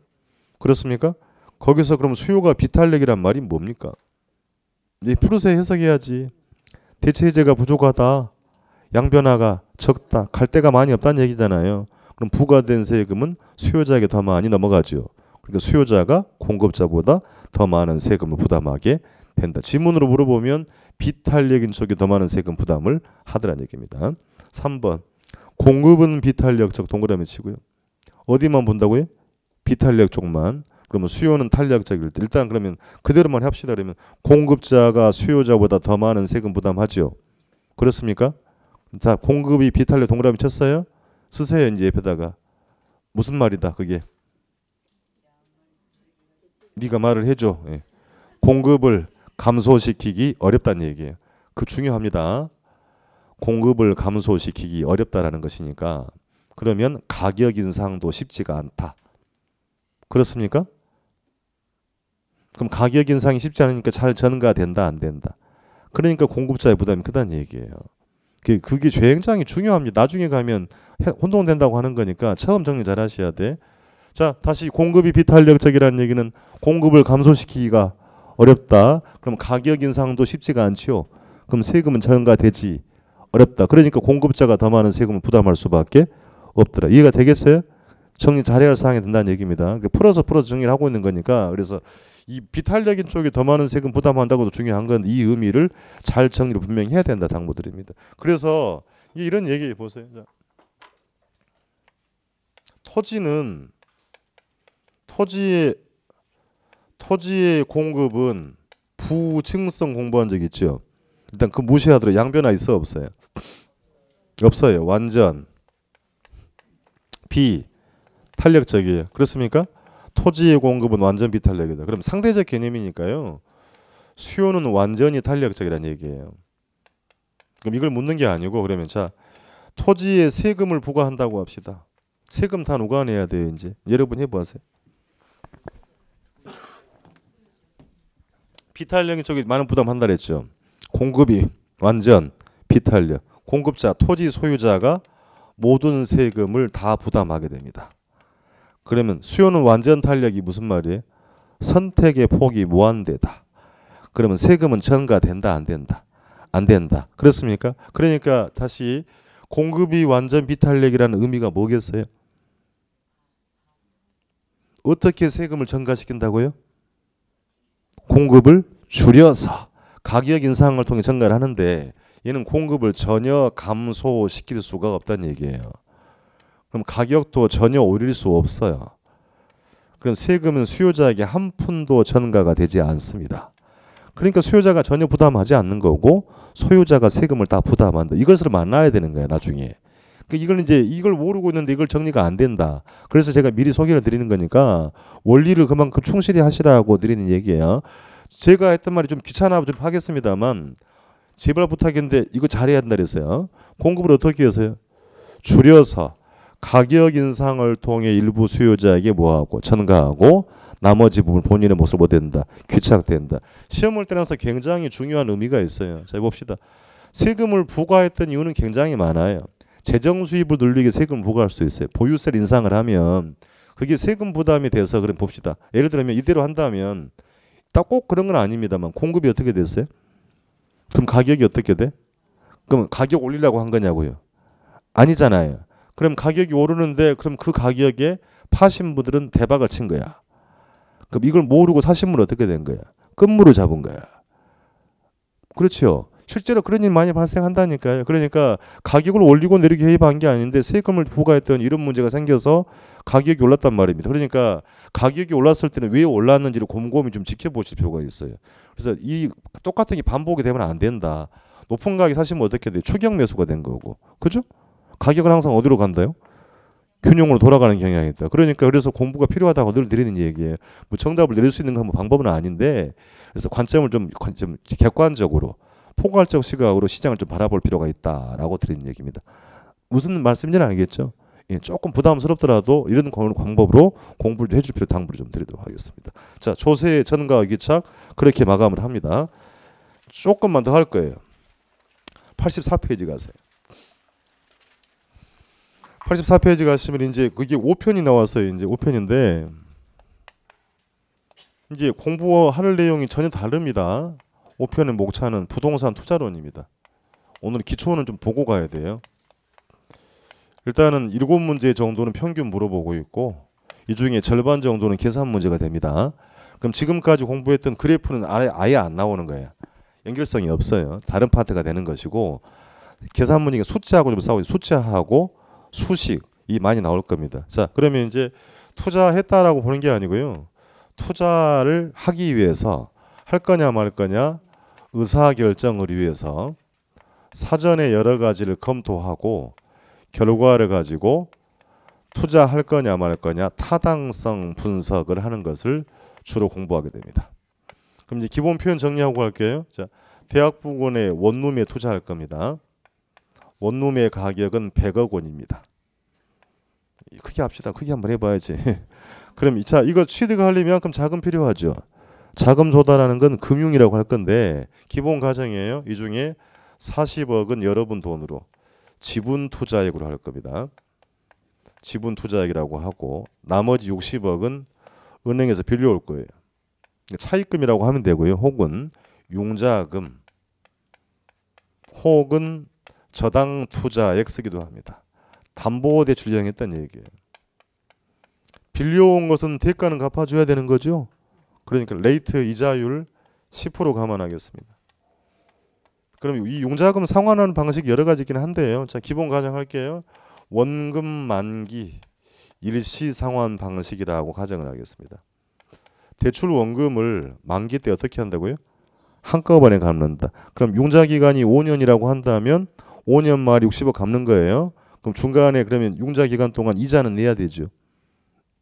그렇습니까? 거기서 그럼 수요가 비탄력이란 말이 뭡니까? 풀어서 해석해야지. 대체재가 부족하다. 양변화가 적다. 갈 데가 많이 없다는 얘기잖아요. 그럼 부과된 세금은 수요자에게 더 많이 넘어가죠. 그러니까 수요자가 공급자보다 더 많은 세금을 부담하게 된다. 지문으로 물어보면 비탄력인 쪽이 더 많은 세금 부담을 하더란 얘기입니다. 3번 공급은 비탄력적 동그라미 치고요. 어디만 본다고요? 비탄력 쪽만. 그러면 수요는 탄력적일 때 일단 그러면 그대로만 합시다. 그러면 공급자가 수요자보다 더 많은 세금 부담하죠. 그렇습니까? 자, 공급이 비탄력 동그라미 쳤어요? 쓰세요. 이제 옆에다가. 무슨 말이다 그게? 네가 말을 해줘. 예. 공급을 감소시키기 어렵다는 얘기예요. 그 중요합니다. 공급을 감소시키기 어렵다라는 것이니까 그러면 가격 인상도 쉽지가 않다. 그렇습니까? 그럼 가격 인상이 쉽지 않으니까 잘 전가된다, 안 된다. 그러니까 공급자의 부담이 크다는 얘기예요. 그게 굉장히 중요합니다. 나중에 가면 혼동된다고 하는 거니까 처음 정리 잘 하셔야 돼. 자, 다시 공급이 비탄력적이라는 얘기는 공급을 감소시키기가 어렵다. 그럼 가격 인상도 쉽지가 않지요. 그럼 세금은 전가되지 어렵다. 그러니까 공급자가 더 많은 세금을 부담할 수밖에 없더라. 이해가 되겠어요? 정리 잘해야 할 사항이 된다는 얘기입니다. 풀어서 정리를 하고 있는 거니까. 그래서 이 비탄력인 쪽이 더 많은 세금 부담한다고도 중요한 건 이 의미를 잘 정리를 분명히 해야 된다 당부드립니다. 그래서 이런 얘기 보세요. 자, 토지의 공급은 부증성 공부한 적 있죠. 일단 그 무시하도록 양변화 있어 없어요? 없어요. 완전 비탄력적이에요. 그렇습니까? 토지의 공급은 완전 비탄력이다. 그럼 상대적 개념이니까요. 수요는 완전히 탄력적이라는 얘기예요. 그럼 이걸 묻는 게 아니고 그러면 자 토지에 세금을 부과한다고 합시다. 세금 다 누가 내야 돼요 이제? 여러분 해보세요. 비탄력인 쪽이 많은 부담한다 그랬죠. 공급이 완전 비탄력. 공급자, 토지 소유자가 모든 세금을 다 부담하게 됩니다. 그러면 수요는 완전 탄력이 무슨 말이에요? 선택의 폭이 무한대다. 그러면 세금은 전가된다 안 된다? 안 된다. 그렇습니까? 그러니까 다시 공급이 완전 비탄력이라는 의미가 뭐겠어요? 어떻게 세금을 전가시킨다고요? 공급을 줄여서 가격 인상을 통해 전가를 하는데 얘는 공급을 전혀 감소시킬 수가 없다는 얘기예요. 그럼 가격도 전혀 오릴 수 없어요. 그럼 세금은 수요자에게 한 푼도 전가가 되지 않습니다. 그러니까 수요자가 전혀 부담하지 않는 거고 소유자가 세금을 다 부담한다. 이것을 만나야 되는 거예요 나중에. 그러니까 이걸 모르고 있는데 이걸 정리가 안 된다. 그래서 제가 미리 소개를 드리는 거니까 원리를 그만큼 충실히 하시라고 드리는 얘기예요. 제가 했던 말이 좀 귀찮아 좀 하겠습니다만 제발 부탁인데 이거 잘해야 한다 그랬어요. 공급을 어떻게 해서요? 줄여서 가격 인상을 통해 일부 수요자에게 뭐하고 전가하고 나머지 부분 본인의 몫을 못 된다. 귀착된다. 시험을 때라서 굉장히 중요한 의미가 있어요. 자 봅시다. 세금을 부과했던 이유는 굉장히 많아요. 재정 수입을 늘리기 세금을 부과할 수 있어요. 보유세를 인상을 하면 그게 세금 부담이 돼서 그럼 봅시다. 예를 들면 이대로 한다면 딱 꼭 그런 건 아닙니다만 공급이 어떻게 됐어요? 그럼 가격이 어떻게 돼? 그럼 가격 올리려고 한 거냐고요? 아니잖아요. 그럼 가격이 오르는데 그럼 그 가격에 파신 분들은 대박을 친 거야. 그럼 이걸 모르고 사신 분은 어떻게 된 거야? 끝물을 잡은 거야. 그렇죠. 실제로 그런 일 많이 발생한다니까요. 그러니까 가격을 올리고 내리게 해입한 게 아닌데 세금을 부과했던 이런 문제가 생겨서 가격이 올랐단 말입니다. 그러니까 가격이 올랐을 때는 왜 올랐는지를 곰곰이 좀 지켜보실 필요가 있어요. 그래서 이 똑같은 게 반복이 되면 안 된다. 높은 가격에 사시면 어떻게 돼요? 추격 매수가 된 거고. 그죠? 가격은 항상 어디로 간다요? 균형으로 돌아가는 경향이 있다. 그러니까 그래서 공부가 필요하다고 늘 드리는 얘기예요. 뭐 정답을 내릴 수 있는 건 방법은 아닌데 그래서 관점을 좀 객관적으로 포괄적 시각으로 시장을 좀 바라볼 필요가 있다라고 드리는 얘기입니다. 무슨 말씀인지는 알겠죠? 예, 조금 부담스럽더라도 이런 방법으로 공부를 해줄 필요 당부를 좀 드리도록 하겠습니다. 자, 조세 전가 기착 그렇게 마감을 합니다. 조금만 더 할 거예요. 84페이지 가세요. 84페이지 가시면 이제 그게 5편이 나왔어요. 이제 5편인데 이제 공부할 내용이 전혀 다릅니다. 5편의 목차는 부동산 투자론입니다. 오늘 기초는 좀 보고 가야 돼요. 일단은 7문제 정도는 평균 물어보고 있고 이 중에 절반 정도는 계산 문제가 됩니다. 그럼 지금까지 공부했던 그래프는 아예 안 나오는 거예요. 연결성이 없어요. 다른 파트가 되는 것이고 계산 문제가 숫자하고 좀 싸우고 숫자하고 수식이 많이 나올 겁니다. 자, 그러면 이제 투자했다라고 보는 게 아니고요. 투자를 하기 위해서 할 거냐 말 거냐 의사결정을 위해서 사전에 여러 가지를 검토하고 결과를 가지고 투자할 거냐 말 거냐 타당성 분석을 하는 것을 주로 공부하게 됩니다. 그럼 이제 기본 표현 정리하고 갈게요. 자, 대학 부근에 원룸에 투자할 겁니다. 원룸의 가격은 100억 원입니다. 크게 합시다. 크게 한번 해봐야지. 그럼 자 이거 취득하려면 그럼 자금 필요하죠. 자금 조달하는 건 금융이라고 할 건데 기본 가정이에요. 이 중에 40억은 여러분 돈으로 지분 투자액으로 할 겁니다. 지분 투자액이라고 하고 나머지 60억은 은행에서 빌려올 거예요. 차입금이라고 하면 되고요. 혹은 융자금 혹은 저당 투자액 쓰기도 합니다. 담보대출 이용했다는 얘기예요. 빌려온 것은 대가는 갚아줘야 되는 거죠. 그러니까 레이트 이자율 10% 감안하겠습니다. 그럼 이 융자금 상환하는 방식이 여러 가지 있긴 한데요. 자, 기본 가정할게요. 원금 만기 일시 상환 방식이라고 가정을 하겠습니다. 대출 원금을 만기 때 어떻게 한다고요? 한꺼번에 갚는다. 그럼 융자 기간이 5년이라고 한다면 5년 말에 60억 갚는 거예요. 그럼 중간에 그러면 융자 기간 동안 이자는 내야 되죠.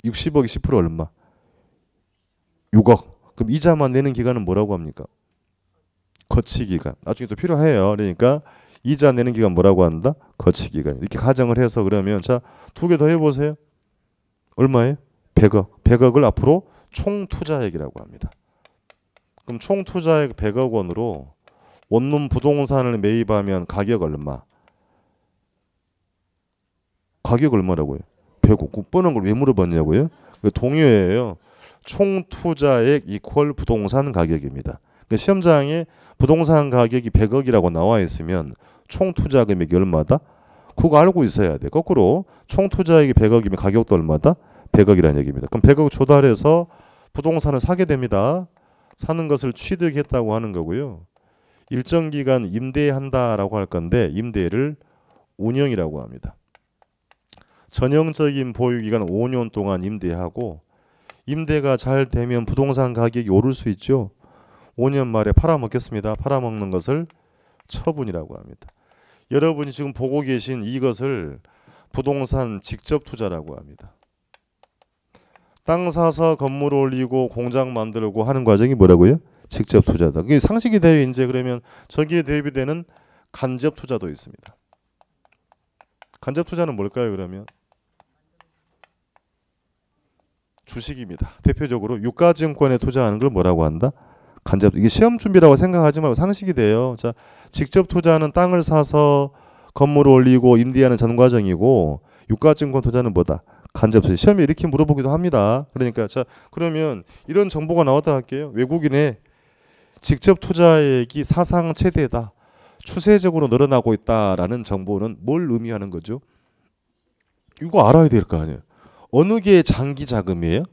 60억이 10% 얼마? 6억. 그럼 이자만 내는 기간은 뭐라고 합니까? 거치 기간. 나중에 또 필요해요. 그러니까 이자 내는 기간 뭐라고 한다? 거치 기간. 이렇게 가정을 해서 그러면 자, 두 개 더 해보세요. 얼마예요? 100억. 100억을 앞으로 총 투자액이라고 합니다. 그럼 총 투자액 100억 원으로 원룸 부동산을 매입하면 가격 얼마? 가격 얼마라고요? 100억. 뻔한 걸 왜 물어봤냐고요? 동요예요. 총 투자액 이퀄 부동산 가격입니다. 그러니까 시험장에 부동산 가격이 100억이라고 나와 있으면 총 투자 금액이 얼마다? 그거 알고 있어야 돼. 거꾸로 총 투자액이 100억이면 가격도 얼마다? 100억이라는 얘기입니다. 그럼 100억 조달해서 부동산을 사게 됩니다. 사는 것을 취득했다고 하는 거고요. 일정 기간 임대한다라고 할 건데 임대를 운영이라고 합니다. 전형적인 보유기간 5년 동안 임대하고 임대가 잘 되면 부동산 가격이 오를 수 있죠. 5년 말에 팔아먹겠습니다. 팔아먹는 것을 처분이라고 합니다. 여러분이 지금 보고 계신 이것을 부동산 직접 투자라고 합니다. 땅 사서 건물 올리고 공장 만들고 하는 과정이 뭐라고요? 직접 투자다. 그게 상식이 돼요. 이제 그러면 저기에 대비되는 간접 투자도 있습니다. 간접 투자는 뭘까요? 그러면 주식입니다. 대표적으로 유가증권에 투자하는 걸 뭐라고 한다? 간접. 이게 시험 준비라고 생각하지 말고 상식이 돼요. 자, 직접 투자는 땅을 사서 건물을 올리고 임대하는 전 과정이고 유가증권 투자는 뭐다? 간접 투자. 시험에 이렇게 물어보기도 합니다. 그러니까 자, 그러면 이런 정보가 나왔다 할게요. 외국인의 직접 투자액이 사상 최대다. 추세적으로 늘어나고 있다라는 정보는 뭘 의미하는 거죠? 이거 알아야 될 거 아니에요. 어느 게 장기 자금이에요?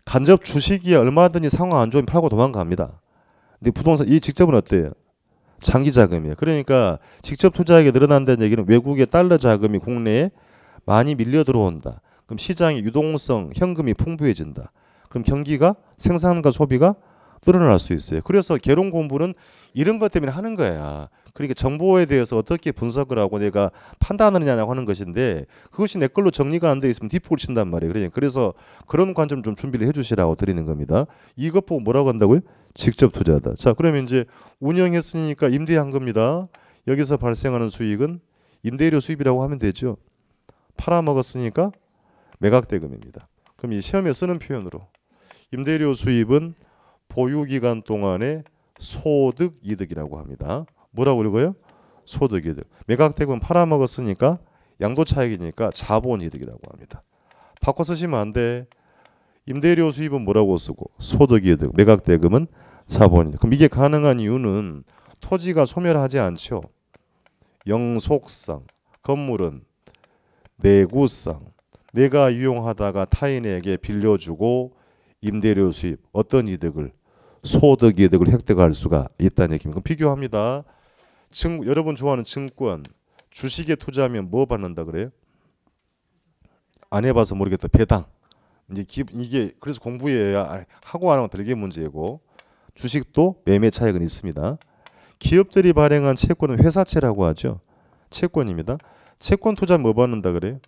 간접 주식이 얼마든지 상황 안 좋으면 팔고 도망갑니다. 근데 부동산 이 직접은 어때요? 장기 자금이에요. 그러니까 직접 투자액이 늘어난다는 얘기는 외국의 달러 자금이 국내에 많이 밀려 들어온다. 그럼 시장의 유동성, 현금이 풍부해진다. 그럼 경기가 생산과 소비가 늘어날 수 있어요. 그래서 개론 공부는 이런 것 때문에 하는 거야. 그러니까 정보에 대해서 어떻게 분석을 하고 내가 판단하느냐고 하는 것인데 그것이 내 걸로 정리가 안 돼 있으면 뒷북을 친단 말이에요. 그러니까 그래서 그런 관점 좀 준비를 해주시라고 드리는 겁니다. 이것 보고 뭐라고 한다고요? 직접 투자다. 자, 그러면 이제 운영했으니까 임대한 겁니다. 여기서 발생하는 수익은 임대료 수입이라고 하면 되죠. 팔아먹었으니까 매각대금입니다. 그럼 이 시험에 쓰는 표현으로 임대료 수입은 보유기간 동안의 소득이득이라고 합니다. 뭐라고 읽어요? 소득이득. 매각대금 팔아먹었으니까 양도차익이니까 자본이득이라고 합니다. 바꿔 쓰시면 안 돼. 임대료 수입은 뭐라고 쓰고 소득이득, 매각대금은 자본이득. 그럼 이게 가능한 이유는 토지가 소멸하지 않죠. 영속상, 건물은 내구상. 내가 이용하다가 타인에게 빌려주고 임대료 수입, 어떤 이득을? 소득이득을 획득할 수가 있다는 얘기입니다. 그럼 비교합니다. 여러분 좋아하는 증권, 주식에 투자하면 뭐 받는다 그래요? 안 해봐서 모르겠다. 배당. 이제 이게 그래서 공부해야 하고 안 하고 별개 문제고 주식도 매매 차익은 있습니다. 기업들이 발행한 채권은 회사채라고 하죠. 채권입니다. 채권 투자 뭐 받는다 그래요?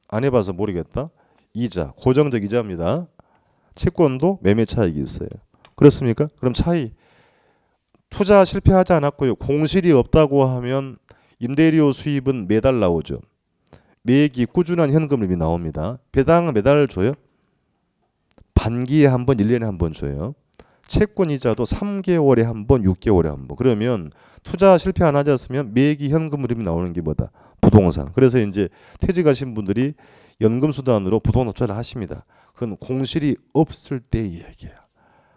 안 해봐서 모르겠다. 이자, 고정적 이자입니다. 채권도 매매 차익이 있어요. 그렇습니까? 그럼 차이. 투자 실패하지 않았고요. 공실이 없다고 하면 임대료 수입은 매달 나오죠. 매기 꾸준한 현금 흐름이 나옵니다. 배당은 매달 줘요. 반기에 한 번, 1년에 한 번 줘요. 채권 이자도 3개월에 한 번, 6개월에 한 번. 그러면 투자 실패 안 하지 않으면 매기 현금 흐름이 나오는 게 뭐다? 부동산. 그래서 이제 퇴직하신 분들이 연금 수단으로 부동산 투자를 하십니다. 그건 공실이 없을 때 얘기예요.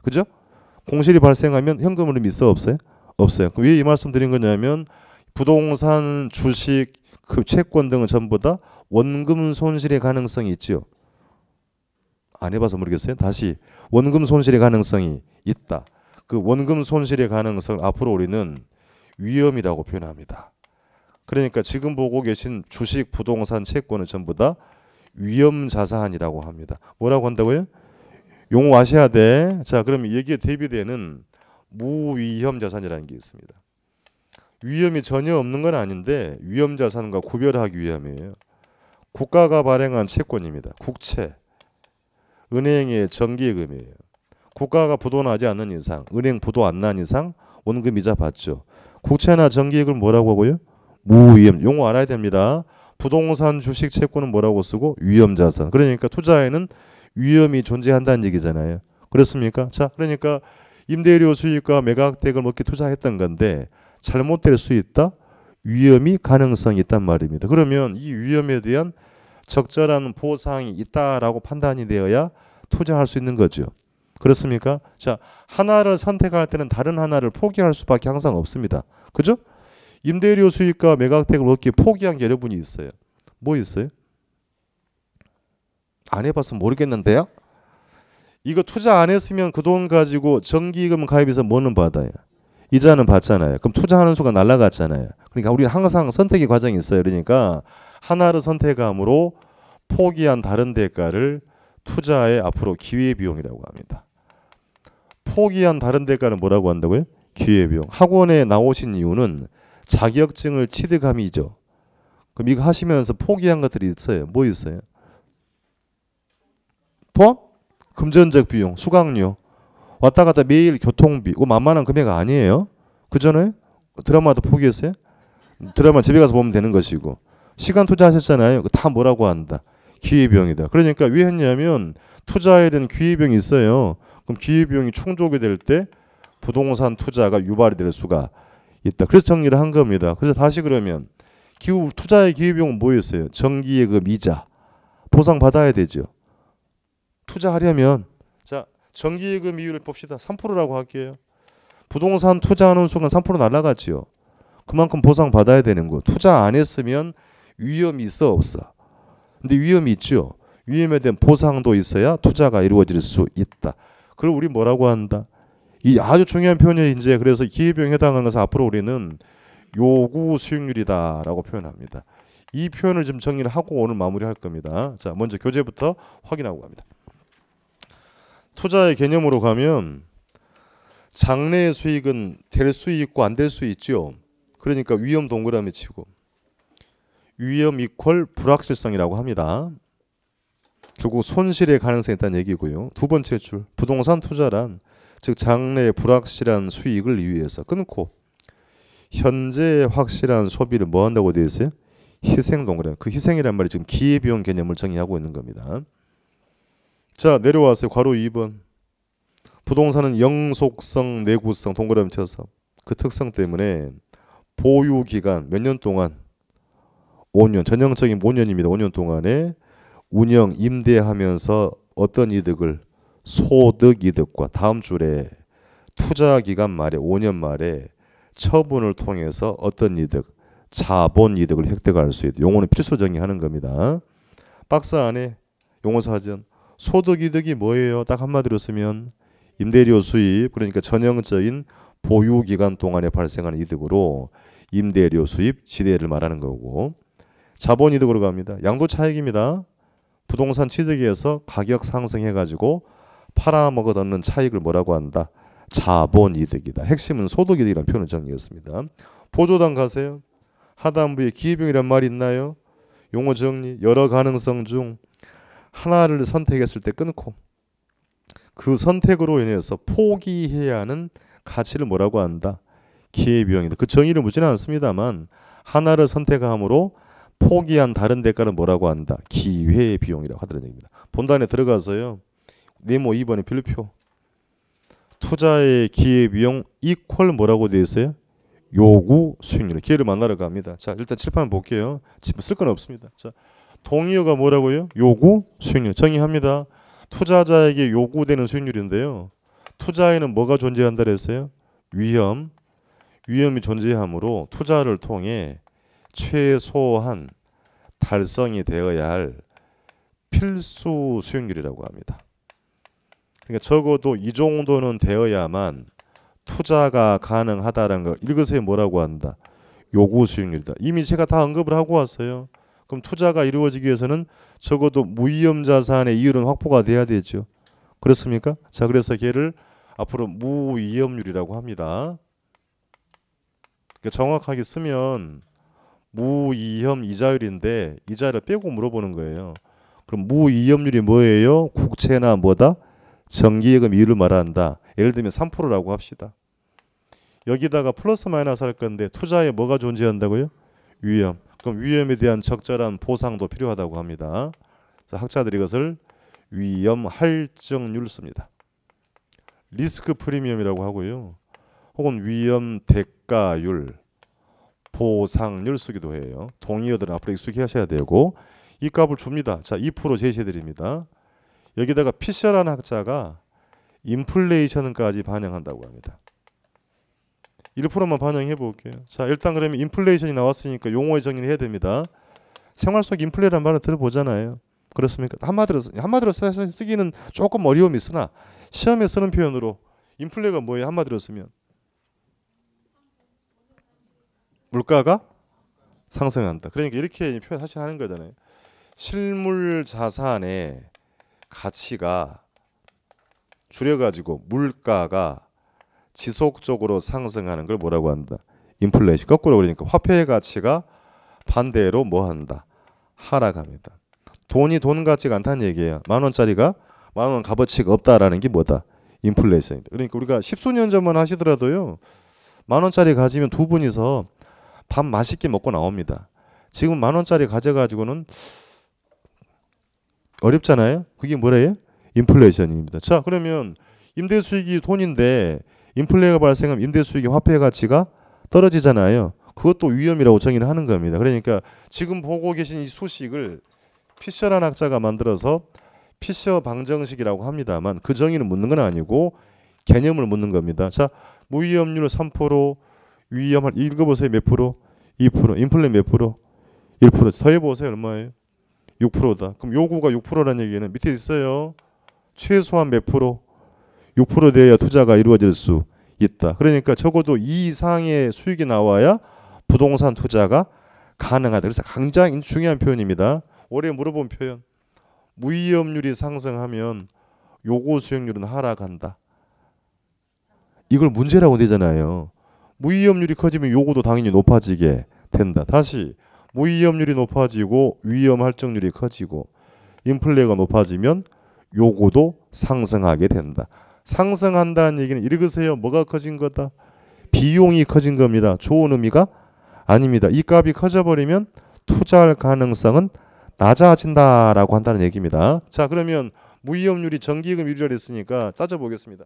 그죠? 공실이 발생하면 현금 흐름이 있어 없어요? 없어요. 왜 이 말씀 드린 거냐면 부동산, 주식, 그 채권 등은 전부 다 원금 손실의 가능성이 있죠. 안 해봐서 모르겠어요. 다시 원금 손실의 가능성이 있다. 그 원금 손실의 가능성을 앞으로 우리는 위험이라고 표현합니다. 그러니까 지금 보고 계신 주식, 부동산, 채권은 전부 다 위험 자산이라고 합니다. 뭐라고 한다고요? 용어 아셔야 돼. 자, 그럼 여기에 대비되는 무위험 자산이라는 게 있습니다. 위험이 전혀 없는 건 아닌데 위험 자산과 구별하기 위함이에요. 국가가 발행한 채권입니다. 국채, 은행의 정기예금이에요. 국가가 부도나지 않는 이상, 은행 부도 안 난 이상 원금 이자 받죠. 국채나 정기예금을 뭐라고 하고요? 무위험. 용어 알아야 됩니다. 부동산, 주식, 채권은 뭐라고 쓰고? 위험 자산. 그러니까 투자에는 위험이 존재한다는 얘기잖아요. 그렇습니까? 자, 그러니까 임대료 수익과 매각대금을 먹기 투자했던 건데 잘못될 수 있다? 위험이 가능성이 있단 말입니다. 그러면 이 위험에 대한 적절한 보상이 있다라고 판단이 되어야 투자할 수 있는 거죠. 그렇습니까? 자, 하나를 선택할 때는 다른 하나를 포기할 수밖에 항상 없습니다. 그죠? 임대료 수익과 매각대금을 얻기 포기한 게 여러분이 있어요. 뭐 있어요? 안 해봤으면 모르겠는데요. 이거 투자 안 했으면 그 돈 가지고 정기예금 가입해서 뭐는 받아요? 이자는 받잖아요. 그럼 투자하는 수가 날아갔잖아요. 그러니까 우리는 항상 선택의 과정이 있어요. 그러니까 하나를 선택함으로 포기한 다른 대가를 투자의 앞으로 기회비용이라고 합니다. 포기한 다른 대가는 뭐라고 한다고요? 기회비용. 학원에 나오신 이유는 자격증을 취득함이죠. 그럼 이거 하시면서 포기한 것들이 있어요. 뭐 있어요? 포함? 금전적 비용, 수강료, 왔다 갔다 매일 교통비, 이거 만만한 금액 아니에요. 그전에 드라마도 포기했어요. 드라마 집에 가서 보면 되는 것이고 시간 투자하셨잖아요. 다 뭐라고 한다? 기회비용이다. 그러니까 왜 했냐면 투자에 대한 기회비용이 있어요. 그럼 기회비용이 충족이 될 때 부동산 투자가 유발이 될 수가 있다. 그래서 정리를 한 겁니다. 그래서 다시 그러면 투자의 기회비용은 뭐였어요? 정기예금 이자 보상 받아야 되죠. 투자하려면 자 정기예금 비율을 봅시다. 3%라고 할게요. 부동산 투자하는 순간 3% 날라갔지요. 그만큼 보상 받아야 되는 거. 투자 안 했으면 위험이 있어 없어? 근데 위험이 있죠. 위험에 대한 보상도 있어야 투자가 이루어질 수 있다. 그걸 우리 뭐라고 한다? 이 아주 중요한 표현이 이제 그래서 기회비용에 해당하는 것을 앞으로 우리는 요구 수익률이다라고 표현합니다. 이 표현을 좀 정리를 하고 오늘 마무리할 겁니다. 자, 먼저 교재부터 확인하고 갑니다. 투자의 개념으로 가면 장래 수익은 될 수 있고 안 될 수 있죠. 그러니까 위험 동그라미 치고 위험 이퀄 불확실성이라고 합니다. 결국 손실의 가능성이 있다는 얘기고요. 두 번째 줄 부동산 투자란 즉 장래의 불확실한 수익을 위해서 끊고 현재의 확실한 소비를 뭐 한다고 되어 있어요? 희생 동그라미. 그 희생이란 말이 지금 기회비용 개념을 정의하고 있는 겁니다. 자 내려와서 괄호 2번 부동산은 영속성, 내구성 동그라미 쳐서 그 특성 때문에 보유기간 몇 년 동안 5년 전형적인 5년입니다. 5년 동안에 운영, 임대하면서 어떤 이득을 소득 이득과 다음 줄에 투자 기간 말에 5년 말에 처분을 통해서 어떤 이득, 자본 이득을 획득할 수 있다. 용어는 필수 정의하는 겁니다. 박스 안에 용어 사전 소득 이득이 뭐예요? 딱 한마디로 쓰면 임대료 수입 그러니까 전형적인 보유 기간 동안에 발생하는 이득으로 임대료 수입 지대를 말하는 거고 자본 이득으로 갑니다. 양도 차익입니다. 부동산 취득에서 가격 상승해 가지고 팔아먹어 얻는 차익을 뭐라고 한다? 자본 이득이다. 핵심은 소득 이득이라는 표현을 정리했습니다. 보조당 가세요. 하단부에 기회비용이란 말이 있나요? 용어 정리. 여러 가능성 중 하나를 선택했을 때 끊고 그 선택으로 인해서 포기해야 하는 가치를 뭐라고 한다? 기회비용이다. 그 정의를 묻지는 않습니다만 하나를 선택함으로 포기한 다른 대가는 뭐라고 한다? 기회 비용이라고 하더라는 얘기입니다. 본단에 들어가서요. 네모 2번의 별표. 투자의 기회 비용 이퀄 뭐라고 되어 있어요? 요구 수익률. 기회를 만나러 갑니다. 자, 일단 칠판을 볼게요. 지금 쓸 건 없습니다. 자, 동의어가 뭐라고요? 요구 수익률. 정의합니다. 투자자에게 요구되는 수익률인데요. 투자에는 뭐가 존재한다 그랬어요? 위험. 위험이 존재하므로 투자를 통해 최소한 달성이 되어야 할 필수 수익률이라고 합니다. 그러니까 적어도 이 정도는 되어야만 투자가 가능하다는 걸 이것에 뭐라고 한다? 요구 수익률이다. 이미 제가 다 언급을 하고 왔어요. 그럼 투자가 이루어지기 위해서는 적어도 무위험 자산의 이율은 확보가 돼야 되죠. 그렇습니까? 자, 그래서 걔를 앞으로 무위험률이라고 합니다. 그러니까 정확하게 쓰면 무위험 이자율인데 이자를 빼고 물어보는 거예요. 그럼 무위험률이 뭐예요? 국채나 뭐다? 정기예금 이율을 말한다. 예를 들면 3%라고 합시다. 여기다가 플러스 마이너스 할 건데 투자에 뭐가 존재한다고요? 위험. 그럼 위험에 대한 적절한 보상도 필요하다고 합니다. 자, 학자들이 이것을 위험 할증률 씁니다. 리스크 프리미엄이라고 하고요. 혹은 위험 대가율, 보상률 쓰기도 해요. 동의어들은 앞으로 익숙히 하셔야 되고 이 값을 줍니다. 자, 2% 제시해 드립니다. 여기다가 피셔라는 학자가 인플레이션까지 반영한다고 합니다. 1%만 반영해 볼게요. 자, 일단 그러면 인플레이션이 나왔으니까 용어의 정의를 해야 됩니다. 생활 속 인플레라는 말을 들어보잖아요. 그렇습니까? 한마디로 사실 쓰기는 조금 어려움이 있으나 시험에 쓰는 표현으로 인플레가 뭐예요? 한마디로 쓰면 물가가 상승한다. 그러니까 이렇게 표현 사실 하는 거잖아요. 실물 자산의 가치가 줄여가지고 물가가 지속적으로 상승하는 걸 뭐라고 한다? 인플레이션. 거꾸로 그러니까 화폐의 가치가 반대로 뭐 한다? 하락합니다. 돈이 돈 같지가 않다는 얘기예요. 10,000원짜리가 10,000원 값어치가 없다라는 게 뭐다? 인플레이션이다. 그러니까 우리가 10수년 전만 하시더라도요. 10,000원짜리 가지면 두 분이서 밥 맛있게 먹고 나옵니다. 지금 10,000원짜리 가져가지고는 어렵잖아요. 그게 뭐래요? 인플레이션입니다. 자, 그러면 임대 수익이 돈인데 인플레가 발생하면 임대 수익의 화폐 가치가 떨어지잖아요. 그것도 위험이라고 정의를 하는 겁니다. 그러니까 지금 보고 계신 이 수식을 피셔라는 학자가 만들어서 피셔 방정식이라고 합니다만 그 정의는 묻는 건 아니고 개념을 묻는 겁니다. 자, 무위험률 3%, 위험할 읽어보세요. 몇 프로? 2%. 인플레 몇 프로? 1%. 더해보세요. 얼마예요? 6%다. 그럼 요구가 6%라는 얘기는 밑에 있어요. 최소한 몇 프로? 6% 돼야 투자가 이루어질 수 있다. 그러니까 적어도 이 이상의 수익이 나와야 부동산 투자가 가능하다. 그래서 굉장히 중요한 표현입니다. 올해 물어본 표현. 무위험률이 상승하면 요구 수익률은 하락한다. 이걸 문제라고 되잖아요. 무위험률이 커지면 요구도 당연히 높아지게 된다. 다시 무위험률이 높아지고 위험 할증률이 커지고 인플레가 높아지면 요구도 상승하게 된다. 상승한다는 얘기는 읽으세요. 뭐가 커진 거다? 비용이 커진 겁니다. 좋은 의미가 아닙니다. 이 값이 커져버리면 투자할 가능성은 낮아진다라고 한다는 얘기입니다. 자, 그러면 무위험률이 정기예금 1위라 했으니까 따져보겠습니다.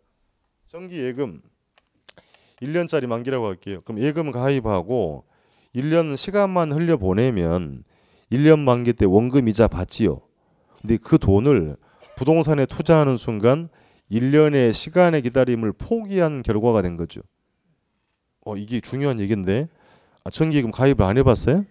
정기예금 1년짜리 만기라고 할게요. 그럼 예금 가입하고 1년 시간만 흘려보내면 1년 만기 때 원금 이자 받지요. 근데 그 돈을 부동산에 투자하는 순간 1년의 시간의 기다림을 포기한 결과가 된 거죠. 이게 중요한 얘기인데 정기예금 가입을 안 해봤어요?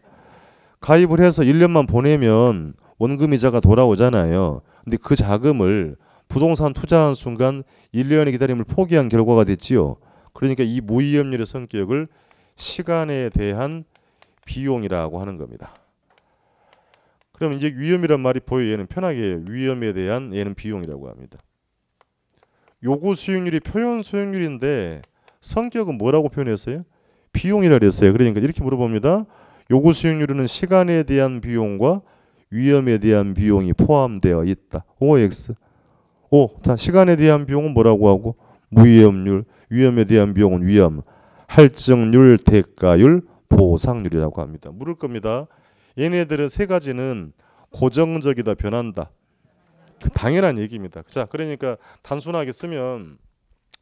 가입을 해서 1년만 보내면 원금 이자가 돌아오잖아요. 근데 그 자금을 부동산 투자한 순간 1년의 기다림을 포기한 결과가 됐지요. 그러니까 이 무위험률의 성격을 시간에 대한 비용이라고 하는 겁니다. 그럼 이제 위험이란 말이 보여. 얘는 편하게 위험에 대한 얘는 비용이라고 합니다. 요구 수익률이 표현 수익률인데 성격은 뭐라고 표현했어요? 비용이라 그랬어요. 그러니까 이렇게 물어봅니다. 요구 수익률은 시간에 대한 비용과 위험에 대한 비용이 포함되어 있다. OX. 자, 시간에 대한 비용은 뭐라고 하고? 무위험률. 위험에 대한 비용은 위험. 할증률, 대가율, 보상률이라고 합니다. 물을 겁니다. 얘네들은 세 가지는 고정적이다, 변한다. 그 당연한 얘기입니다. 자, 그러니까 단순하게 쓰면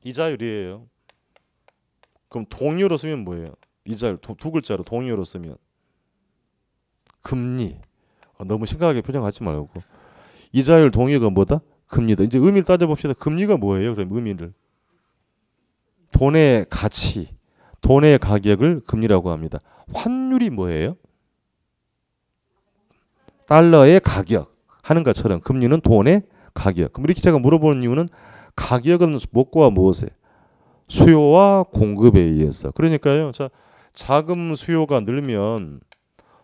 이자율이에요. 그럼 동의어로 쓰면 뭐예요? 이자율 두 글자로 동의어로 쓰면 금리. 너무 심각하게 표현하지 말고 이자율 동의어가 뭐다? 금리다. 이제 의미를 따져봅시다. 금리가 뭐예요? 그럼 의미를 돈의 가치, 돈의 가격을 금리라고 합니다. 환율이 뭐예요? 달러의 가격 하는 것처럼 금리는 돈의 가격. 그럼 이렇게 제가 물어보는 이유는 가격은 무엇과 무엇에? 수요와 공급에 의해서. 그러니까요. 자, 자금 수요가 늘면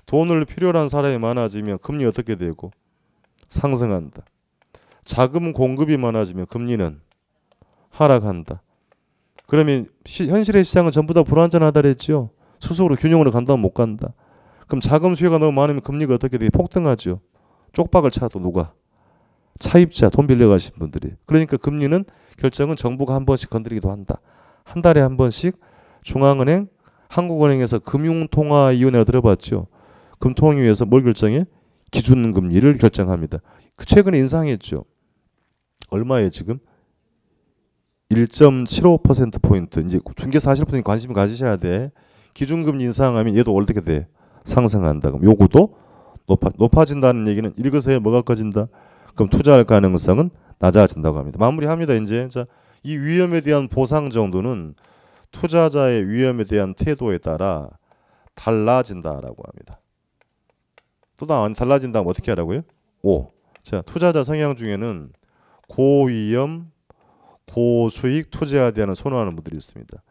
돈을 필요로 한 사람이 많아지면 금리 어떻게 되고? 상승한다. 자금 공급이 많아지면 금리는 하락한다. 그러면 현실의 시장은 전부 다 불완전하다 그랬죠. 스스로 균형으로 간다면 못 간다. 그럼 자금 수요가 너무 많으면 금리가 어떻게 돼? 폭등하죠. 쪽박을 차도 누가? 차입자, 돈 빌려가신 분들이. 그러니까 금리는 결정은 정부가 한 번씩 건드리기도 한다. 한 달에 한 번씩 중앙은행, 한국은행에서 금융통화위원회를 들어봤죠. 금통위에서 뭘 결정해? 기준금리를 결정합니다. 최근에 인상했죠. 얼마예요 지금? 1.75%포인트. 이제 중개사실 관심 가지셔야 돼. 기준금리 인상하면 얘도 어떻게 돼? 상승한다. 그럼 요구도 높아진다는 얘기는 읽으세요. 뭐가 커진다? 그럼 투자할 가능성은 낮아진다고 합니다. 마무리합니다. 이제 자, 이 위험에 대한 보상 정도는 투자자의 위험에 대한 태도에 따라 달라진다라고 합니다. 또 달라진다면 어떻게 하라고요? 5. 자, 투자자 성향 중에는 고위험, 고수익 투자에 대한 선호하는 분들이 있습니다.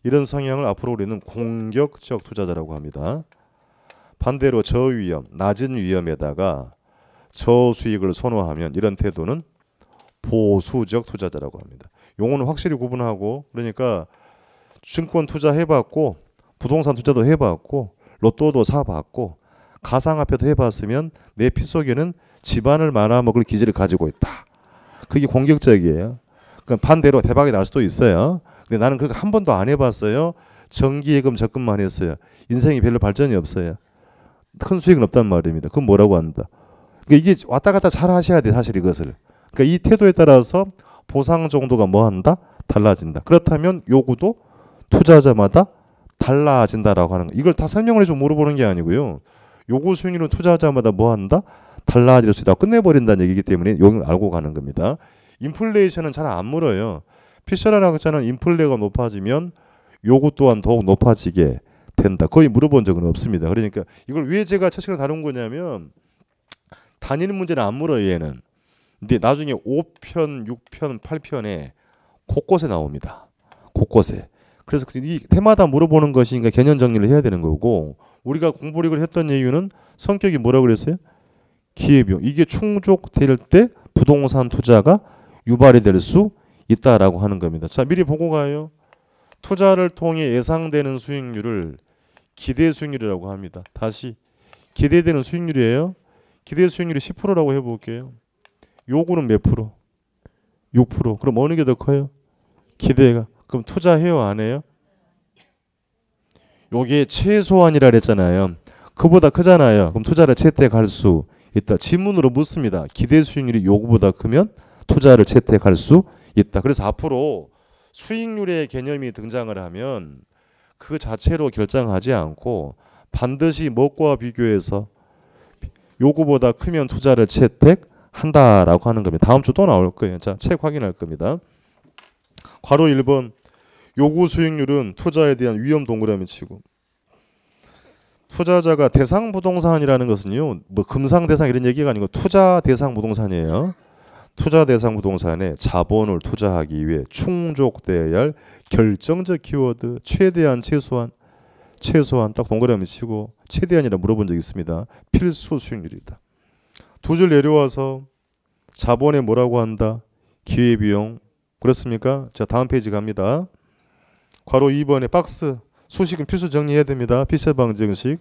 이런 성향을 앞으로 우리는 공격적 투자자라고 합니다. 반대로 저위험, 낮은 위험에다가 저수익을 선호하면 이런 태도는 보수적 투자자라고 합니다. 용어는 확실히 구분하고, 그러니까 증권 투자 해봤고 부동산 투자도 해봤고 로또도 사봤고 가상화폐도 해봤으면 내 피 속에는 집안을 말아먹을 기질을 가지고 있다. 그게 공격적이에요. 그러니까 반대로 대박이 날 수도 있어요. 근데 나는 그렇게 한 번도 안 해봤어요. 정기예금 적금만 했어요. 인생이 별로 발전이 없어요. 큰 수익은 없단 말입니다. 그건 뭐라고 한다. 그러니까 이게 왔다 갔다 잘 하셔야 돼. 사실 이것을. 그러니까 이 태도에 따라서 보상 정도가 뭐 한다? 달라진다. 그렇다면 요구도 투자자마다 달라진다라고 하는 거. 이걸 다 설명을 해서 물어보는 게 아니고요. 요구 수익률은 투자자마다 뭐 한다? 달라질 수 있다. 끝내버린다는 얘기이기 때문에 용을 알고 가는 겁니다. 인플레이션은 잘 안 물어요. 피셔라는 학자는 인플레가 높아지면 요구 또한 더욱 높아지게 된다. 거의 물어본 적은 없습니다. 그러니까 이걸 왜 제가 첫 시간에 다룬 거냐면 단위는 문제는 안 물어요. 얘는. 근데 나중에 5편, 6편, 8편에 곳곳에 나옵니다. 곳곳에. 그래서 이 테마다 물어보는 것이니까 개념 정리를 해야 되는 거고, 우리가 공부력을 했던 이유는 성격이 뭐라고 그랬어요? 기회비용. 이게 충족될 때 부동산 투자가 유발이 될 수 있다라고 하는 겁니다. 자, 미리 보고 가요. 투자를 통해 예상되는 수익률을 기대 수익률이라고 합니다. 다시 기대되는 수익률이에요. 기대 수익률이 10%라고 해볼게요. 요구는 몇 프로? 6%. 그럼 어느 게 더 커요? 기대가. 그럼 투자해요, 안 해요? 요게 최소한이라 그랬잖아요. 그보다 크잖아요. 그럼 투자를 채택할 수 있다. 지문으로 묻습니다. 기대 수익률이 요구보다 크면 투자를 채택할 수 있다. 그래서 앞으로 수익률의 개념이 등장을 하면 그 자체로 결정하지 않고 반드시 뭐과 비교해서 요구보다 크면 투자를 채택한다라고 하는 겁니다. 다음 주 또 나올 거예요. 자, 책 확인할 겁니다. 괄호 1번. 요구 수익률은 투자에 대한 위험 동그라미 치고, 투자자가 대상 부동산이라는 것은요, 뭐 금상 대상 이런 얘기가 아니고 투자 대상 부동산이에요. 투자 대상 부동산에 자본을 투자하기 위해 충족되어야 할 결정적 키워드, 최대한, 최소한 딱 동그라미 치고, 최대한이라 물어본 적 있습니다. 필수 수익률이다. 두 줄 내려와서 자본에 뭐라고 한다? 기회비용. 그렇습니까? 자, 다음 페이지 갑니다. 괄호 2번에 박스. 수식은 필수 정리해야 됩니다. 피셔 방정식.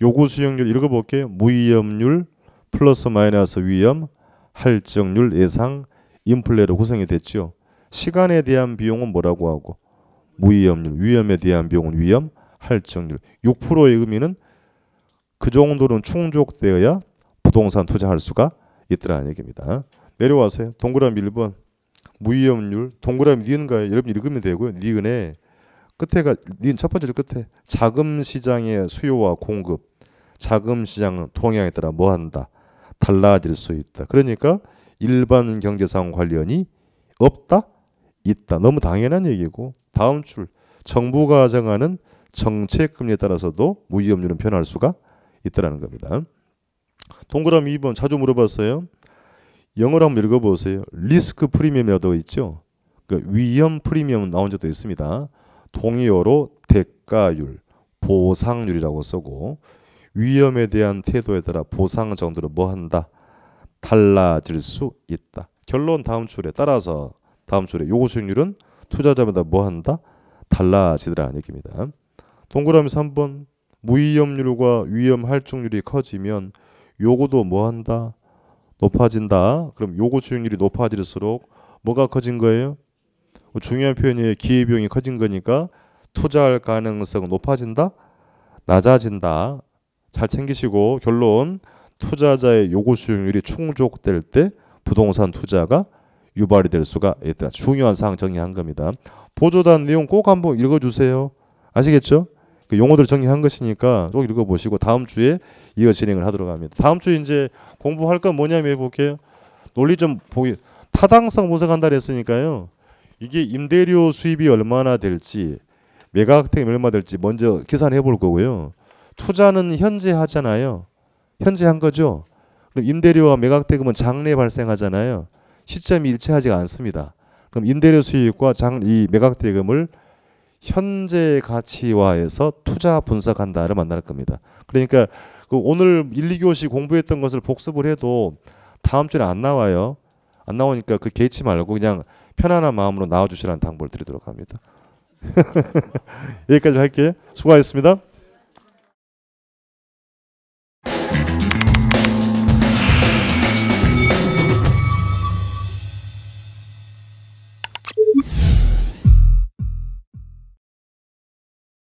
요구 수익률 읽어볼게요. 무위험률 플러스 마이너스 위험, 할증률 예상, 인플레로 구성이 됐죠. 시간에 대한 비용은 뭐라고 하고? 무위험률. 위험에 대한 비용은 위험, 할증률. 6%의 의미는 그 정도는 충족되어야 부동산 투자할 수가 있더라는 얘기입니다. 내려와서요. 동그라미 1번 무위험률 동그라미 니은가요? 여러분 읽으면 되고요. 니은에 끝에가 니은 첫 번째 끝에 자금 시장의 수요와 공급 자금 시장 동향에 따라 뭐 한다? 달라질 수 있다. 그러니까 일반 경제상 관련이 없다? 있다. 너무 당연한 얘기고 다음 줄 정부가 정하는 정책 금리에 따라서도 무위험률은 변할 수가 있다라는 겁니다. 동그라미 2번 자주 물어봤어요. 영어로 한번 읽어보세요. 리스크 프리미엄이라고 있죠. 그 위험 프리미엄 나온 적도 있습니다. 동의어로 대가율, 보상률이라고 쓰고 위험에 대한 태도에 따라 보상 정도로 뭐 한다? 달라질 수 있다. 결론 다음 줄에 따라서 다음 줄에 요구 수익률은 투자자마다 뭐 한다? 달라지더라는 얘기입니다. 동그라미 3번 무위험률과 위험 할증률이 커지면 요구도 뭐 한다? 높아진다. 그럼 요구 수익률이 높아질수록 뭐가 커진 거예요? 중요한 표현이에요. 기회비용이 커진 거니까 투자할 가능성은 높아진다? 낮아진다. 잘 챙기시고 결론 투자자의 요구 수익률이 충족될 때 부동산 투자가 유발이 될 수가 있다. 중요한 사항 정리한 겁니다. 보조단 내용 꼭 한번 읽어주세요. 아시겠죠? 그 용어들 정리한 것이니까 꼭 읽어보시고 다음 주에 이어 진행을 하도록 합니다. 다음 주에 이제 공부할 건 뭐냐면 해볼게요. 논리 좀 보기 타당성 분석한다 그랬으니까요. 이게 임대료 수입이 얼마나 될지 매각택이 얼마 될지 먼저 계산해 볼 거고요. 투자는 현재 하잖아요. 현재 한 거죠. 그럼 임대료와 매각대금은 장래 발생하잖아요. 시점이 일치하지가 않습니다. 그럼 임대료 수익과 이 매각대금을 현재 가치화해서 투자 분석한다를 만날 겁니다. 그러니까 그 오늘 1, 2교시 공부했던 것을 복습을 해도 다음 주에 안 나와요. 안 나오니까 그 개의치 말고 그냥 편안한 마음으로 나와주시라는 당부를 드리도록 합니다. 여기까지 할게요. 수고하셨습니다.